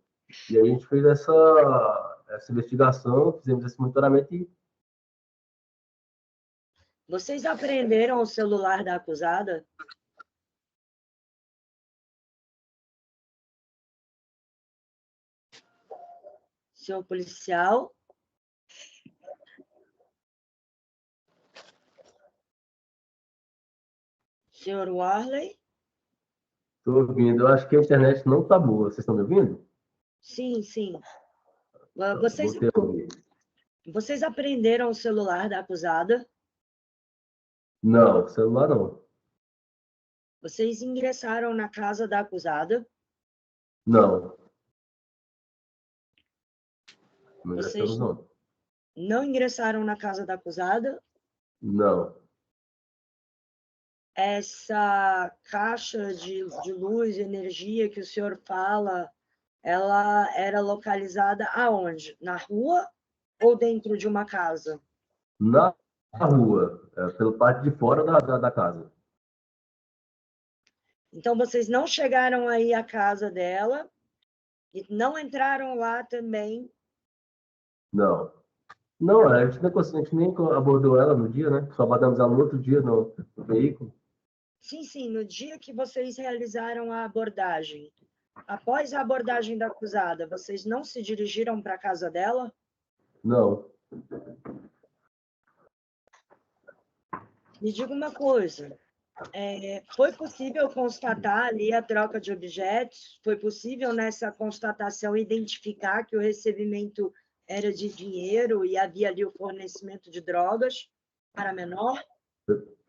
E aí a gente fez essa investigação, fizemos esse monitoramento e... Vocês apreenderam o celular da acusada? Senhor policial? Senhor Warley? Estou ouvindo. Eu acho que a internet não está boa. Vocês estão me ouvindo? Sim, sim. Vocês apreenderam o celular da acusada? Não, celular não. Vocês ingressaram na casa da acusada? Não. Vocês não ingressaram na casa da acusada? Não. essa caixa de luz, energia que o senhor fala, ela era localizada aonde? Na rua ou dentro de uma casa? Na rua, pela parte de fora da casa. Então, vocês não chegaram aí à casa dela e não entraram lá também? Não. Não, a gente nem abordou ela no dia, né? Só abordamos ela no outro dia no veículo. Sim, no dia que vocês realizaram a abordagem. Após a abordagem da acusada, vocês não se dirigiram para a casa dela? Não. Me diga uma coisa, foi possível constatar ali a troca de objetos? Foi possível nessa constatação identificar que o recebimento era de dinheiro e havia ali o fornecimento de drogas para menor?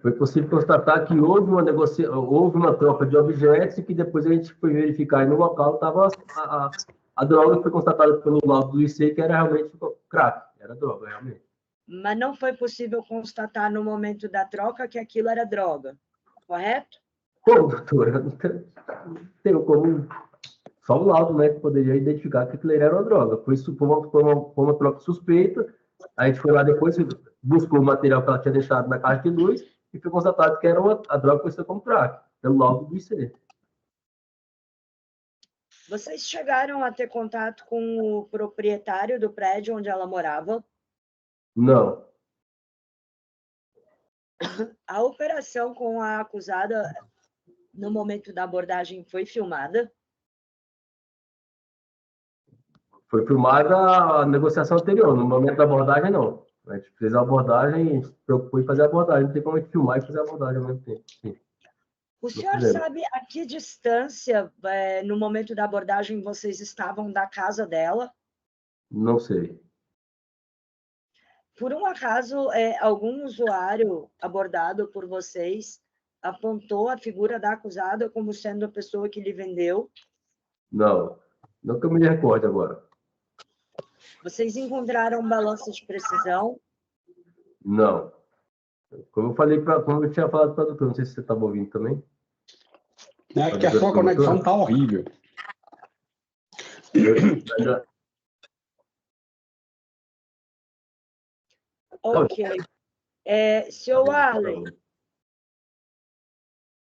Foi possível constatar que houve uma troca de objetos e que depois a gente foi verificar e no local estava a droga que foi constatada pelo laudo do IC, que era realmente crack, era droga, realmente. Mas não foi possível constatar no momento da troca que aquilo era droga, correto? Pô, doutora, não tenho como... Só o laudo, né, que poderia identificar que aquilo era uma droga. Foi uma troca suspeita, a gente foi lá depois, buscou o material que ela tinha deixado na caixa de luz e foi constatado que era a droga conhecida como crack, pelo laudo do IC. Vocês chegaram a ter contato com o proprietário do prédio onde ela morava? Não. A operação com a acusada, no momento da abordagem, foi filmada? Foi filmada a negociação anterior, no momento da abordagem, não. A gente fez a abordagem, se preocupou em fazer a abordagem, não tem como a gente filmar e fazer a abordagem ao mesmo tempo. Sim. O senhor sabe a que distância, no momento da abordagem, vocês estavam da casa dela? Não sei. Por um acaso, algum usuário abordado por vocês apontou a figura da acusada como sendo a pessoa que lhe vendeu? Não. Não que eu me recorde agora. Vocês encontraram um balanço de precisão? Não. Como eu tinha falado para a doutora, não sei se você estava ouvindo também. É que a sua conexão está horrível. Ok. Senhor Arlen,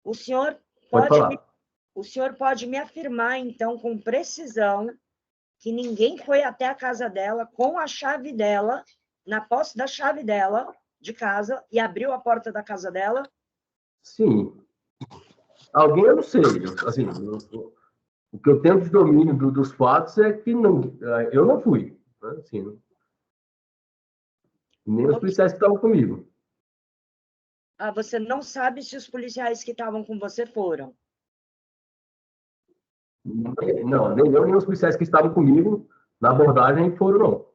o senhor pode me afirmar, então, com precisão, que ninguém foi até a casa dela com a chave dela, na posse da chave dela, de casa, e abriu a porta da casa dela? Sim. Alguém, eu não sei. Assim, o que eu tenho de domínio dos fatos é que eu não fui. Né? Assim, nem os policiais que estavam comigo. Ah, você não sabe se os policiais que estavam com você foram? Não, nem eu, nem os policiais que estavam comigo na abordagem foram, não.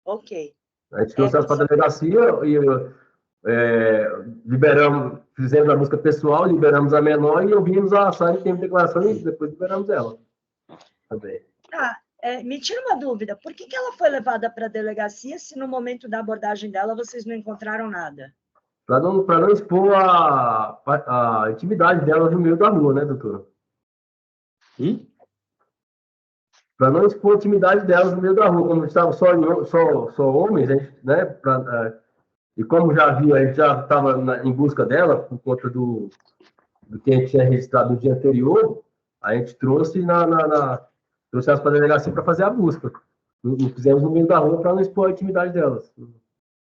Ok. A gente trouxe elas para a delegacia e liberamos, fizemos a busca pessoal, liberamos a menor e ouvimos a ação em tempo de declaração e depois liberamos ela. Também. Me tira uma dúvida, por que ela foi levada para a delegacia se no momento da abordagem dela vocês não encontraram nada? Para não expor a intimidade dela no meio da rua, né, doutora? Para não expor a intimidade delas no meio da rua, como estavam só homens, a gente, né? E como já viu, a gente já estava em busca dela, por conta do que a gente tinha registrado no dia anterior, a gente trouxe trouxe elas para a delegacia para fazer a busca. Não fizemos no meio da rua para não expor a intimidade delas.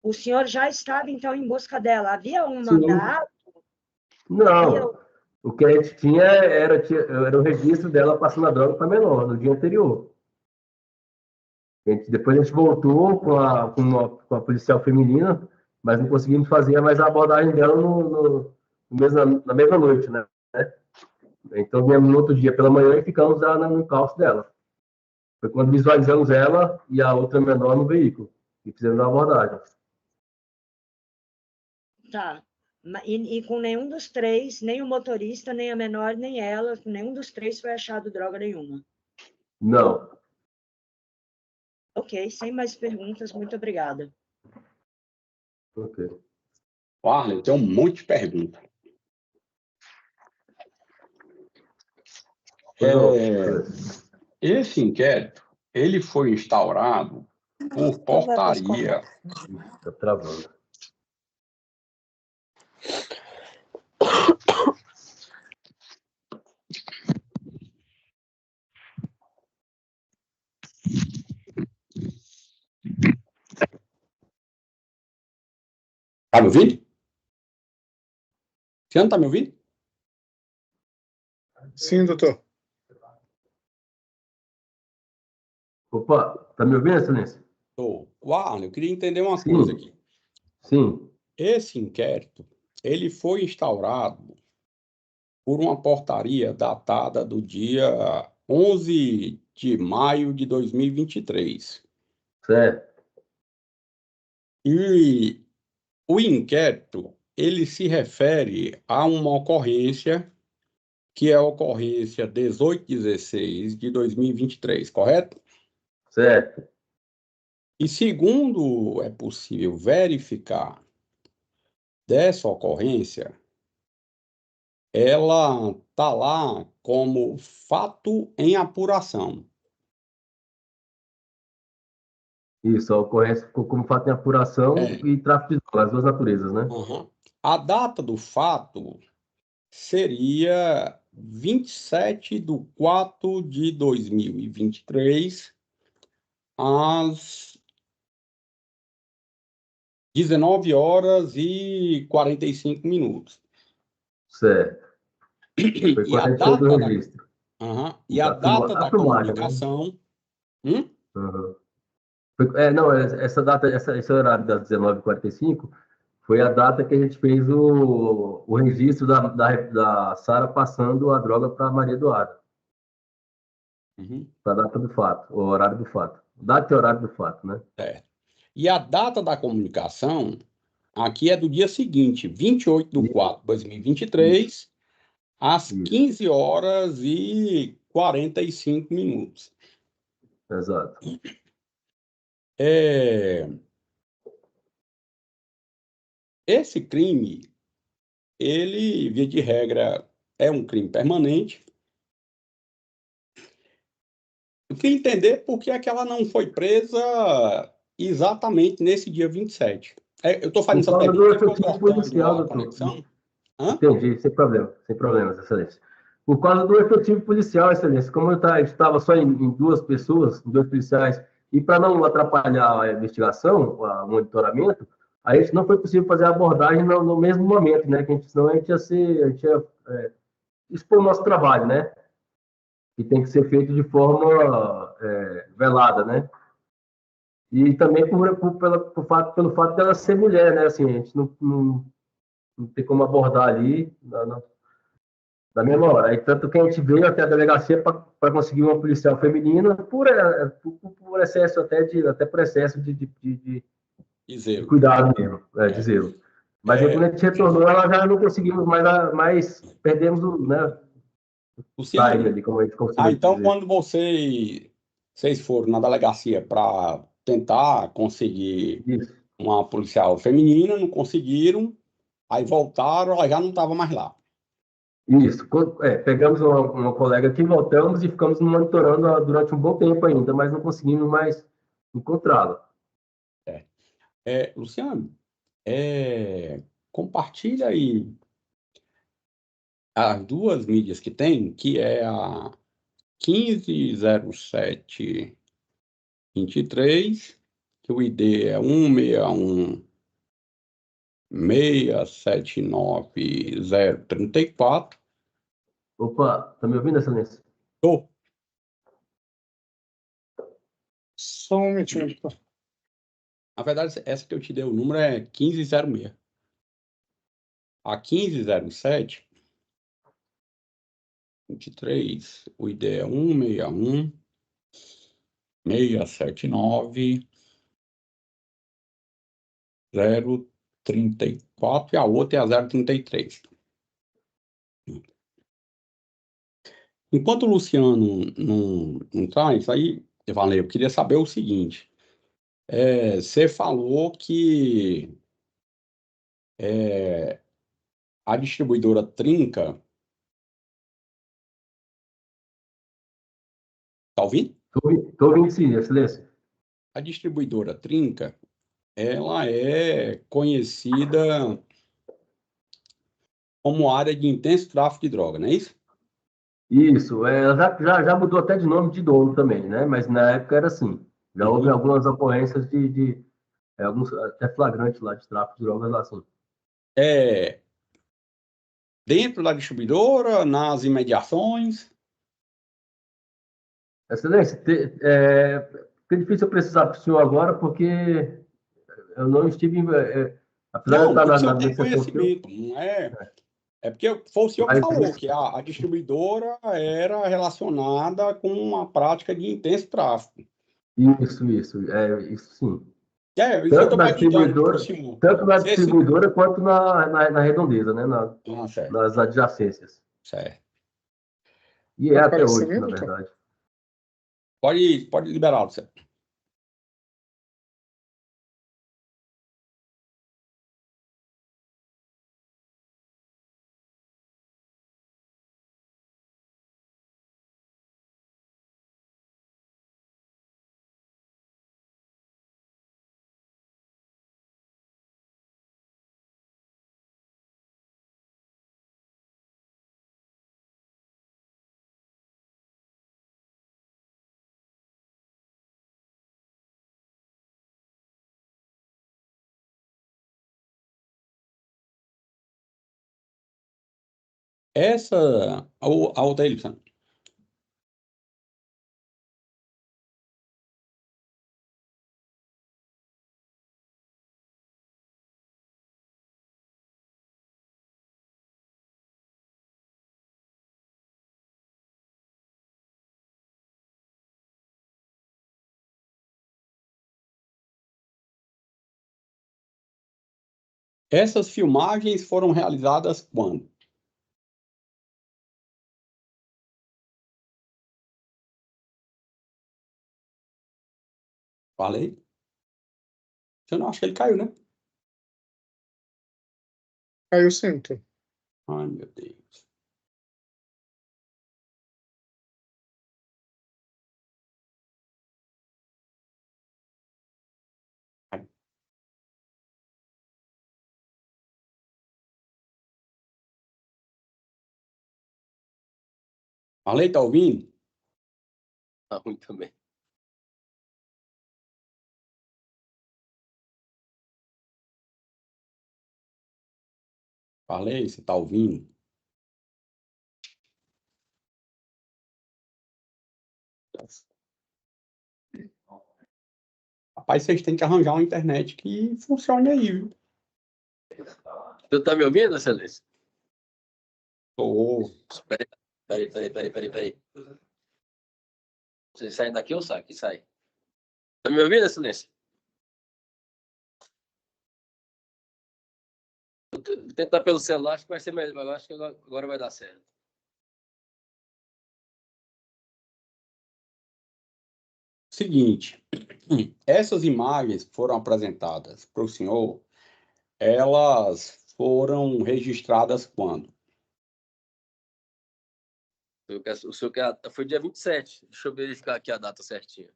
O senhor já estava, então, em busca dela? Havia um mandato? Não. O que a gente tinha era o registro dela passando a droga para menor, no dia anterior. Depois a gente voltou com a policial feminina, mas não conseguimos fazer mais a abordagem dela na mesma noite, né? Então, viemos no outro dia pela manhã e ficamos lá no encalço dela. Foi quando visualizamos ela e a outra menor no veículo e fizemos a abordagem. Tá. E com nenhum dos três, nem o motorista, nem a menor, nem ela, nenhum dos três foi achado droga nenhuma? Não. Ok, sem mais perguntas, muito obrigada. Ok. Arlen, tem um monte de perguntas. Esse inquérito, ele foi instaurado por portaria. Está travando. Tá me ouvindo? Você não tá me ouvindo? Sim, doutor. Opa, tá me ouvindo, excelência? Tô. Uau, eu queria entender uma Sim. coisa aqui. Sim, Esse inquérito, ele foi instaurado por uma portaria datada do dia 11 de maio de 2023. certo. E o inquérito, ele se refere a uma ocorrência, que é a ocorrência 1816 de 2023, correto? Certo. E segundo é possível verificar dessa ocorrência, ela está lá como fato em apuração. Isso, a ocorrência ficou como fato em apuração e tráfico de drogas, as duas naturezas, né? Uhum. A data do fato seria 27/4/2023, às 19h45. Certo. Foi E a quando a gente fez o data da, registro. e a data da filmagem, né? comunicação. Uhum. Não, essa data, esse horário das 19h45 foi a data que a gente fez o registro da Sara passando a droga para Maria Eduarda. Para a data do fato, o horário do fato. Data e horário do fato, né? Certo. E a data da comunicação aqui é do dia seguinte, 28/4/2023, às 15h45. Exato. Esse crime, ele, via de regra, é um crime permanente. Eu queria entender por que é que ela não foi presa exatamente nesse dia 27. Eu estou fazendo Por essa causa do pergunta e estou efetivo cortando policial, a doutor. conexão. Entendi, sem problemas, excelência. Por causa do efetivo policial, excelência, como eu estava só em duas pessoas, em dois policiais, e para não atrapalhar a investigação, o monitoramento, a gente não foi possível fazer a abordagem no mesmo momento, né? Senão a gente ia expor o nosso trabalho, né? Que tem que ser feito de forma velada, né? E também pelo fato dela ser mulher, né? Assim, a gente não tem como abordar ali na mesma hora. Aí, tanto que a gente veio até a delegacia para conseguir uma policial feminina por excesso até por excesso de cuidado mesmo, de zelo. Mas aí, quando a gente retornou, ela já não conseguimos mais perdemos o time ali, como a gente conseguiu então, dizer. quando vocês foram na delegacia para tentar conseguir uma policial feminina, não conseguiram, aí voltaram, ela já não estava mais lá. Isso. Pegamos uma colega aqui, voltamos e ficamos monitorando durante um bom tempo ainda, mas não conseguimos mais encontrá-la. Luciano, compartilha aí as duas mídias que tem, que é a 150723, que o ID é 161-679-034. Opa, tá me ouvindo, excelência? Tô. Só um minutinho. Na verdade, essa que eu te dei o número é 1506. A 1507 23, o ID é 161-679-034 e a outra é a 033. Enquanto o Luciano não traz, aí, Valeu, eu queria saber o seguinte. Você falou que a distribuidora Trinca Tá ouvindo? Estou ouvindo sim, Excelência. A distribuidora Trinca, ela é conhecida como área de intenso tráfico de droga, não é isso? Isso, ela já mudou até de nome de dono também, né? Mas na época era assim. Já houve algumas ocorrências de alguns até flagrantes lá de tráfico de drogas lá, assim. É dentro da distribuidora, nas imediações. Excelência, fica difícil eu precisar para o senhor agora, porque eu não estive, apesar de eu Não, estar o senhor na tem negociação com o senhor, conhecimento, não é? É porque foi o senhor que falou que a distribuidora era relacionada com uma prática de intenso tráfico. isso sim. Isso que eu Tanto estou na perguntando para o distribuidora, senhor. tanto na Se esse... distribuidora quanto na redondeza, né? certo. Nas adjacências. Certo. E é até hoje, Aparecimento? na verdade. Pode liberá-lo, certo? A outra elipse. Essas filmagens foram realizadas quando? Falei? Eu não acho que ele caiu, né? Caiu sempre. Ai, meu Deus. Falei, tá ouvindo? Tá ruim também. Falei, você tá ouvindo? Rapaz, vocês têm que arranjar uma internet que funcione aí, viu? Você tá me ouvindo, Excelência? Tô. Peraí. Você sai daqui ou sai? Aqui sai. Tá me ouvindo, Excelência? Vou tentar pelo celular, acho que vai ser melhor. Eu acho que agora vai dar certo. Seguinte, essas imagens que foram apresentadas para o senhor, elas foram registradas quando? O senhor quer, foi dia 27. Deixa eu verificar aqui a data certinha.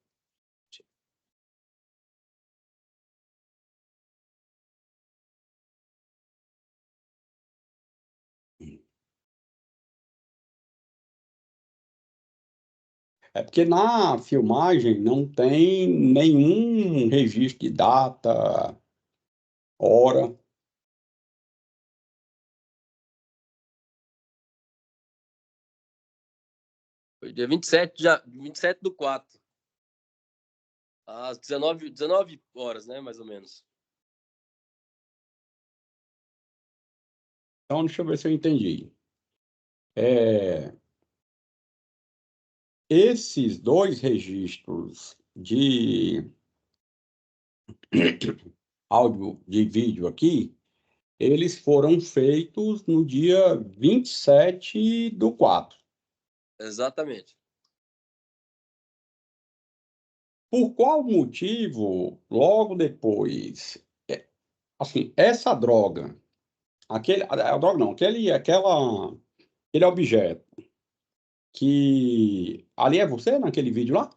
É porque na filmagem não tem nenhum registro de data, hora. Foi dia 27/4. Às 19 horas, né, mais ou menos. Então, deixa eu ver se eu entendi. Esses dois registros de áudio, de vídeo aqui, eles foram feitos no dia 27/4. Exatamente. Por qual motivo, logo depois, assim, essa droga, a droga não, aquele objeto, que ali é você, naquele vídeo lá?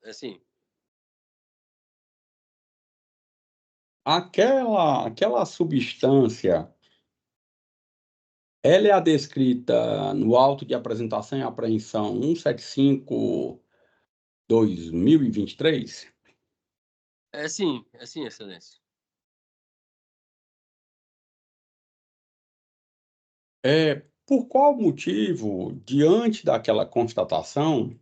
Assim. Aquela substância, ela é a descrita no auto de apresentação e apreensão 175/2023? Sim, Excelência. Por qual motivo, diante daquela constatação,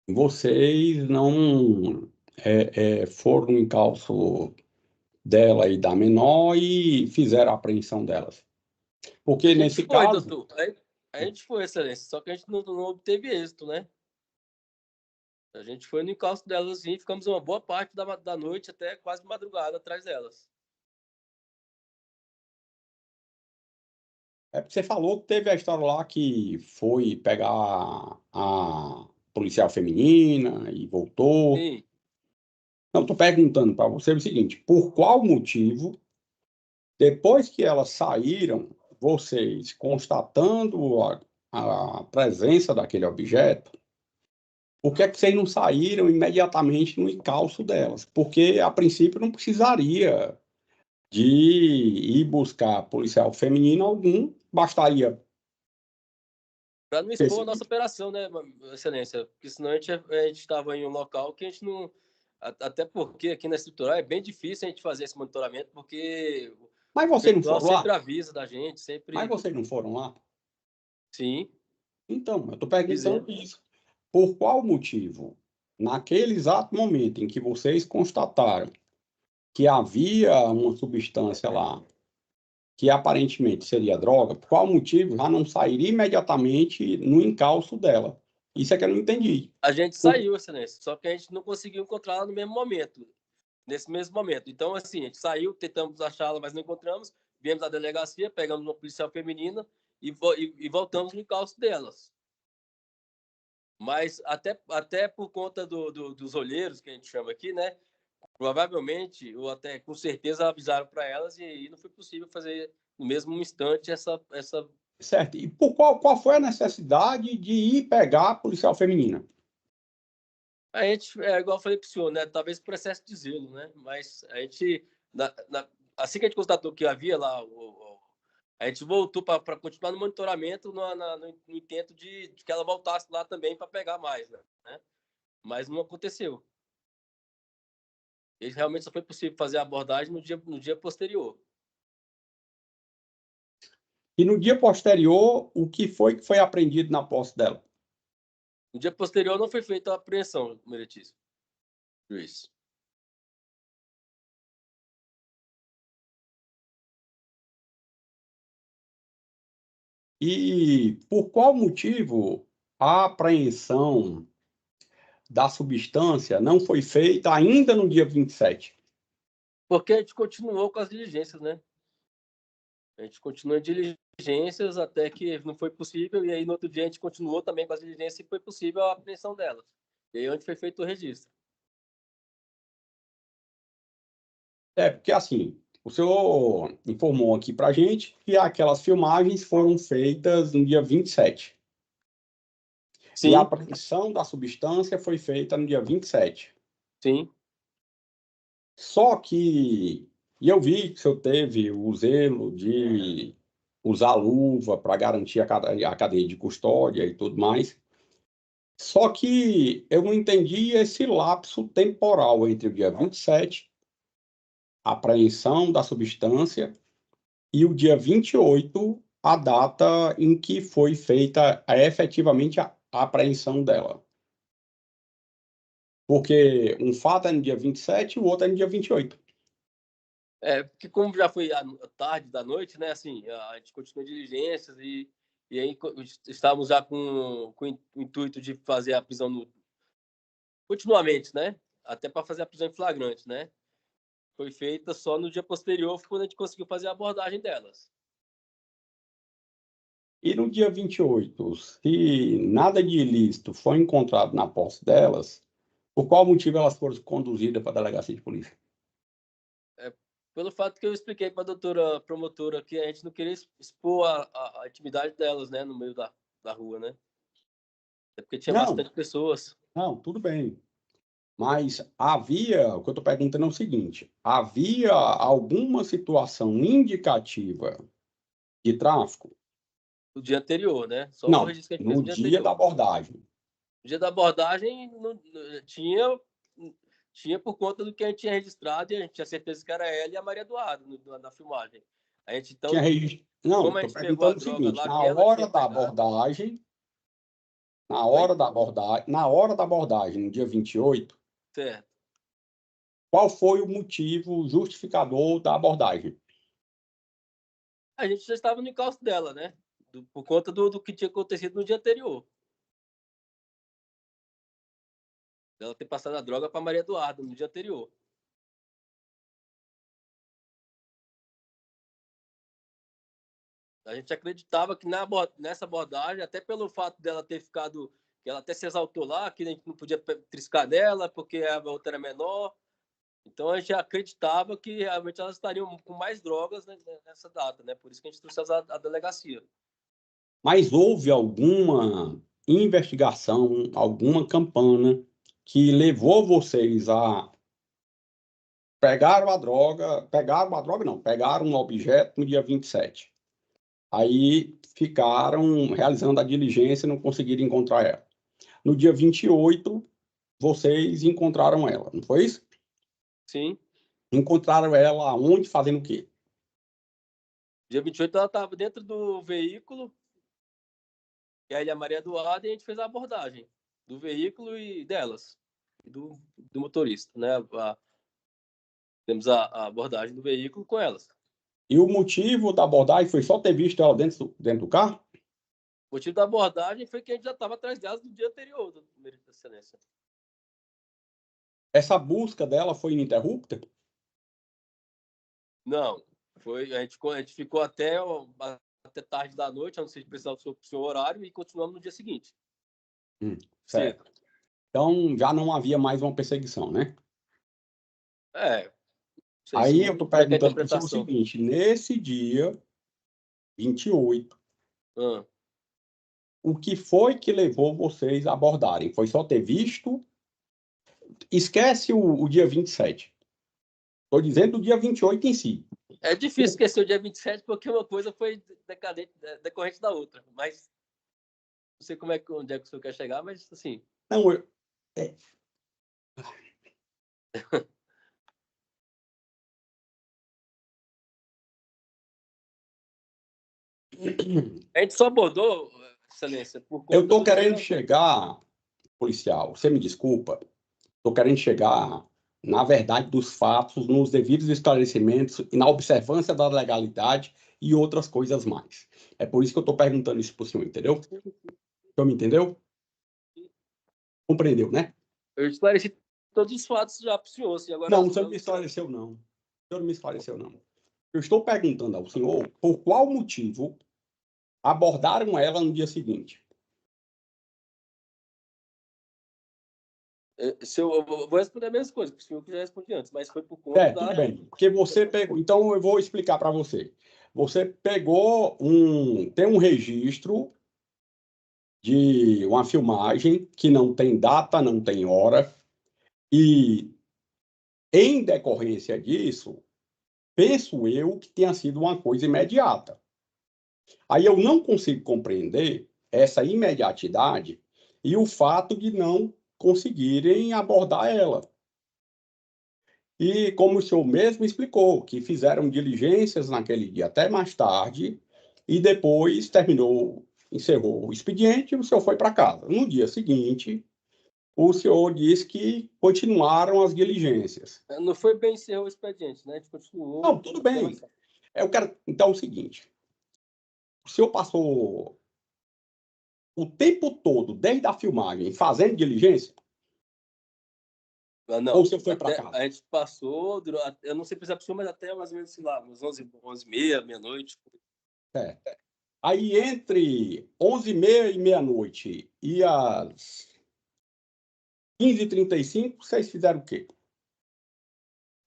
vocês não foram no encalço dela e da menor e fizeram a apreensão delas? Porque nesse caso... doutor. A gente foi, Excelência, só que a gente não obteve êxito, né? A gente foi no encalço delas e ficamos uma boa parte da noite até quase madrugada atrás delas. Você falou que teve a história lá que foi pegar a policial feminina e voltou. Sim. Não, estou perguntando para você o seguinte: por qual motivo, depois que elas saíram, vocês, constatando a presença daquele objeto, por que é que vocês não saíram imediatamente no encalço delas? Porque, a princípio, não precisaria de ir buscar policial feminino algum, bastaria... Para não expor a nossa operação, né, Excelência? Porque senão a gente estava em um local que a gente não... Até porque aqui na estrutural é bem difícil a gente fazer esse monitoramento, porque Mas vocês não foram lá? sempre avisa da gente, sempre... Mas vocês não foram lá? Sim. Então, eu estou perguntando isso. Por qual motivo, naquele exato momento em que vocês constataram que havia uma substância lá que aparentemente seria droga, por qual motivo já não sairia imediatamente no encalço dela? Isso é que eu não entendi. A gente saiu, Excelência, só que a gente não conseguiu encontrá-la no mesmo momento, nesse mesmo momento. Então, assim, a gente saiu, tentamos achá-la, mas não encontramos, viemos à delegacia, pegamos uma policial feminina e voltamos no encalço delas. Mas até por conta dos olheiros, que a gente chama aqui, né? Provavelmente, ou até com certeza, avisaram para elas e não foi possível fazer no mesmo instante essa... Certo. E por qual foi a necessidade de ir pegar a policial feminina? A gente, igual eu falei para o senhor, né? Talvez por excesso de zelo, né? Mas a gente, assim que a gente constatou que havia lá, a gente voltou para continuar no monitoramento no intento de que ela voltasse lá também para pegar mais, né? Mas não aconteceu. E realmente só foi possível fazer a abordagem no dia posterior. E no dia posterior, o que foi apreendido na posse dela? No dia posterior não foi feita a apreensão, meritíssimo juiz. E por qual motivo a apreensão da substância não foi feita ainda no dia 27? Porque a gente continuou com as diligências, né? A gente continuou em diligências até que não foi possível, e aí no outro dia a gente continuou também com as diligências e foi possível a apreensão delas. E aí onde foi feito o registro. Porque assim, o senhor informou aqui para a gente que aquelas filmagens foram feitas no dia 27. Sim. E a apreensão da substância foi feita no dia 27. Sim. Só que, e eu vi que o senhor teve o zelo de usar luva para garantir a cadeia de custódia e tudo mais. Só que eu não entendi esse lapso temporal entre o dia 27, a apreensão da substância, e o dia 28, a data em que foi feita efetivamente a apreensão dela. Porque um fato é no dia 27 e o outro é no dia 28. Porque como já foi a tarde da noite, né, assim, a gente continua diligências e aí estávamos já com o intuito de fazer a prisão continuamente, né, até para fazer a prisão em flagrante, né. Foi feita só no dia posterior, quando a gente conseguiu fazer a abordagem delas. E no dia 28, se nada de ilícito foi encontrado na posse delas, por qual motivo elas foram conduzidas para a delegacia de polícia? Pelo fato que eu expliquei para a doutora promotora que a gente não queria expor a intimidade delas, né, no meio da rua, né? É porque tinha bastante pessoas. Não, tudo bem. Mas havia, o que eu estou perguntando é o seguinte, havia alguma situação indicativa de tráfico? No dia anterior, né? Só Não, o registro que a gente fez no no dia dia anterior. da abordagem. No dia da abordagem tinha por conta do que a gente tinha registrado e a gente tinha certeza que era ela e a Maria Eduarda na filmagem. A gente, então, Tinha registro... Não, como a estou gente pegou a perguntando o droga seguinte, lá, na que ela hora tinha da pegado... abordagem, na Oi? hora da abordagem, no dia 28, Certo. qual foi o motivo justificador da abordagem? A gente já estava no encalço dela, né? Por conta do que tinha acontecido no dia anterior. Ela ter passado a droga para Maria Eduarda no dia anterior. A gente acreditava que nessa abordagem, até pelo fato dela ter ficado, que ela até se exaltou lá, que a gente não podia triscar dela, porque a outra era menor. Então a gente acreditava que realmente elas estariam com mais drogas nessa data, né? Por isso que a gente trouxe a delegacia. Mas houve alguma investigação, alguma campana que levou vocês a pegaram um objeto no dia 27. Aí ficaram realizando a diligência e não conseguiram encontrar ela. No dia 28, vocês encontraram ela, não foi isso? Sim. Encontraram ela onde, fazendo o quê? Dia 28 ela estava dentro do veículo, e aí a Maria Eduarda, e a gente fez a abordagem do veículo e delas, e do motorista, né? Temos a abordagem do veículo com elas. E o motivo da abordagem foi só ter visto ela dentro do carro? O motivo da abordagem foi que a gente já estava atrás delas no dia anterior, do Mérito da Excelência. Essa busca dela foi ininterrupta? Não, a gente ficou até tarde da noite, a não ser que precisava do seu horário, e continuamos no dia seguinte. Certo. Então, já não havia mais uma perseguição, né? Aí eu estou perguntando para você o seguinte, nesse dia 28, o que foi que levou vocês a abordarem? Foi só ter visto? Esquece o dia 27. Estou dizendo o dia 28 em si. É difícil esquecer o dia 27, porque uma coisa foi decorrente da outra. Mas não sei onde é que o senhor quer chegar, mas assim... Não, A gente só abordou, Excelência, por conta... Eu estou querendo chegar, policial, você me desculpa, estou querendo chegar na verdade dos fatos, nos devidos esclarecimentos e na observância da legalidade e outras coisas mais. É por isso que eu estou perguntando isso para o senhor, entendeu? O senhor me entendeu? Compreendeu, né? Eu esclareci todos os fatos já para o senhor. Assim, agora não, o senhor não me esclareceu, não. O senhor não me esclareceu, não. Eu estou perguntando ao senhor por qual motivo abordaram ela no dia seguinte. Eu vou responder a mesma coisa, porque o senhor que já respondi antes, mas foi por conta tudo bem. Porque você pegou... Então, eu vou explicar para você. Você pegou tem um registro de uma filmagem que não tem data, não tem hora, e em decorrência disso, penso eu que tenha sido uma coisa imediata. Aí eu não consigo compreender essa imediatidade e o fato de não conseguirem abordar ela. E como o senhor mesmo explicou, que fizeram diligências naquele dia até mais tarde e depois encerrou o expediente e o senhor foi para casa. No dia seguinte, o senhor disse que continuaram as diligências. Não foi bem encerrou o expediente, né? A gente continuou. Não, tudo bem. Eu quero, então, o seguinte. O senhor passou o tempo todo, desde a filmagem, fazendo diligência? Não, ou o senhor foi para casa? A gente passou, eu não sei precisar para o senhor, mas até mais ou menos, sei lá, umas 11h30, meia-noite. Aí, entre 11h30 e meia-noite e às 15h35, vocês fizeram o quê?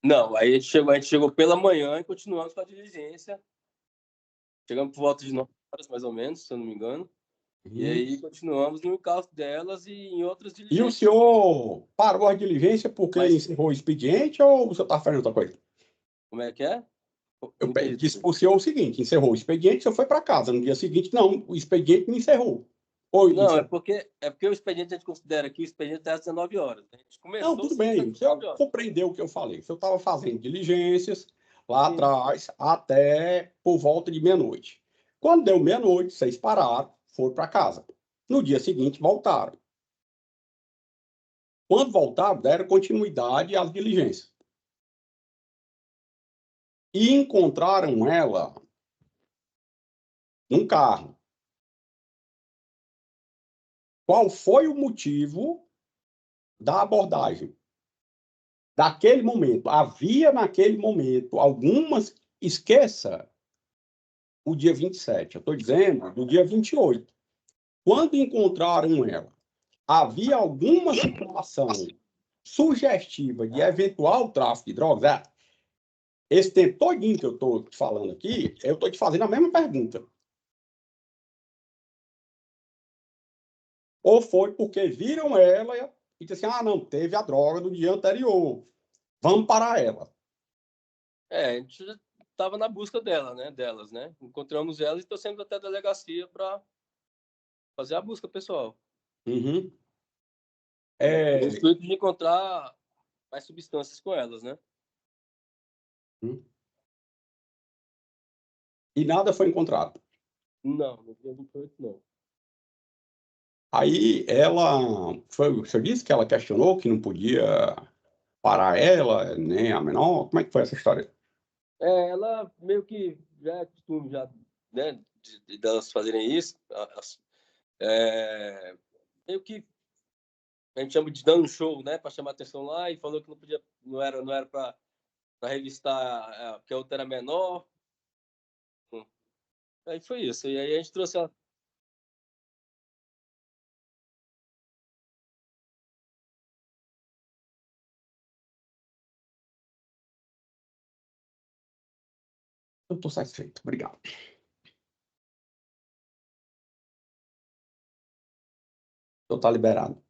Não, aí a gente chegou pela manhã e continuamos com a diligência. Chegamos por volta de 9 horas, mais ou menos, se eu não me engano. E aí continuamos no encalço delas e em outras E o diligências. senhor parou a diligência porque Mas- encerrou o expediente ou o senhor está fazendo outra coisa? Como é que é? Eu Não entendi. disse para o senhor o seguinte: encerrou o expediente, o senhor foi para casa. No dia seguinte, não, o expediente não encerrou. Ou Não, isso- é porque o expediente a gente considera que o expediente é às 19 horas. A gente começou Não, tudo sim, bem, às o senhor 19 horas. compreendeu o que eu falei. O senhor estava fazendo diligências lá Sim. atrás até por volta de meia-noite. Quando deu meia-noite, vocês pararam, foram para casa. No dia seguinte, voltaram. Quando voltaram, deram continuidade às diligências. E encontraram ela num carro. Qual foi o motivo da abordagem? Daquele momento, havia naquele momento algumas. Esqueça o dia 27, eu estou dizendo do dia 28. Quando encontraram ela, havia alguma situação sugestiva de eventual tráfico de drogas? Esse tempo todinho que eu estou te falando aqui, eu estou te fazendo a mesma pergunta. Ou foi porque viram ela e disseram assim, ah, não, teve a droga do dia anterior, vamos parar ela. A gente já estava na busca delas, né? Encontramos elas e trouxemos até a delegacia para fazer a busca pessoal. Uhum. No intuito de encontrar mais substâncias com elas, né? E nada foi encontrado. Não, no dia 28 não. Aí ela, o senhor disse que ela questionou que não podia parar ela, nem a menor. Como é que foi essa história? Ela meio que já é costume, já, né, delas fazerem isso. Meio que a gente chama de dando um show, né, para chamar atenção lá, e falou que não podia, não era para revistar que a outra era menor. Aí foi isso. E aí a gente trouxe ela. Eu estou satisfeito. Obrigado. Eu estou liberado.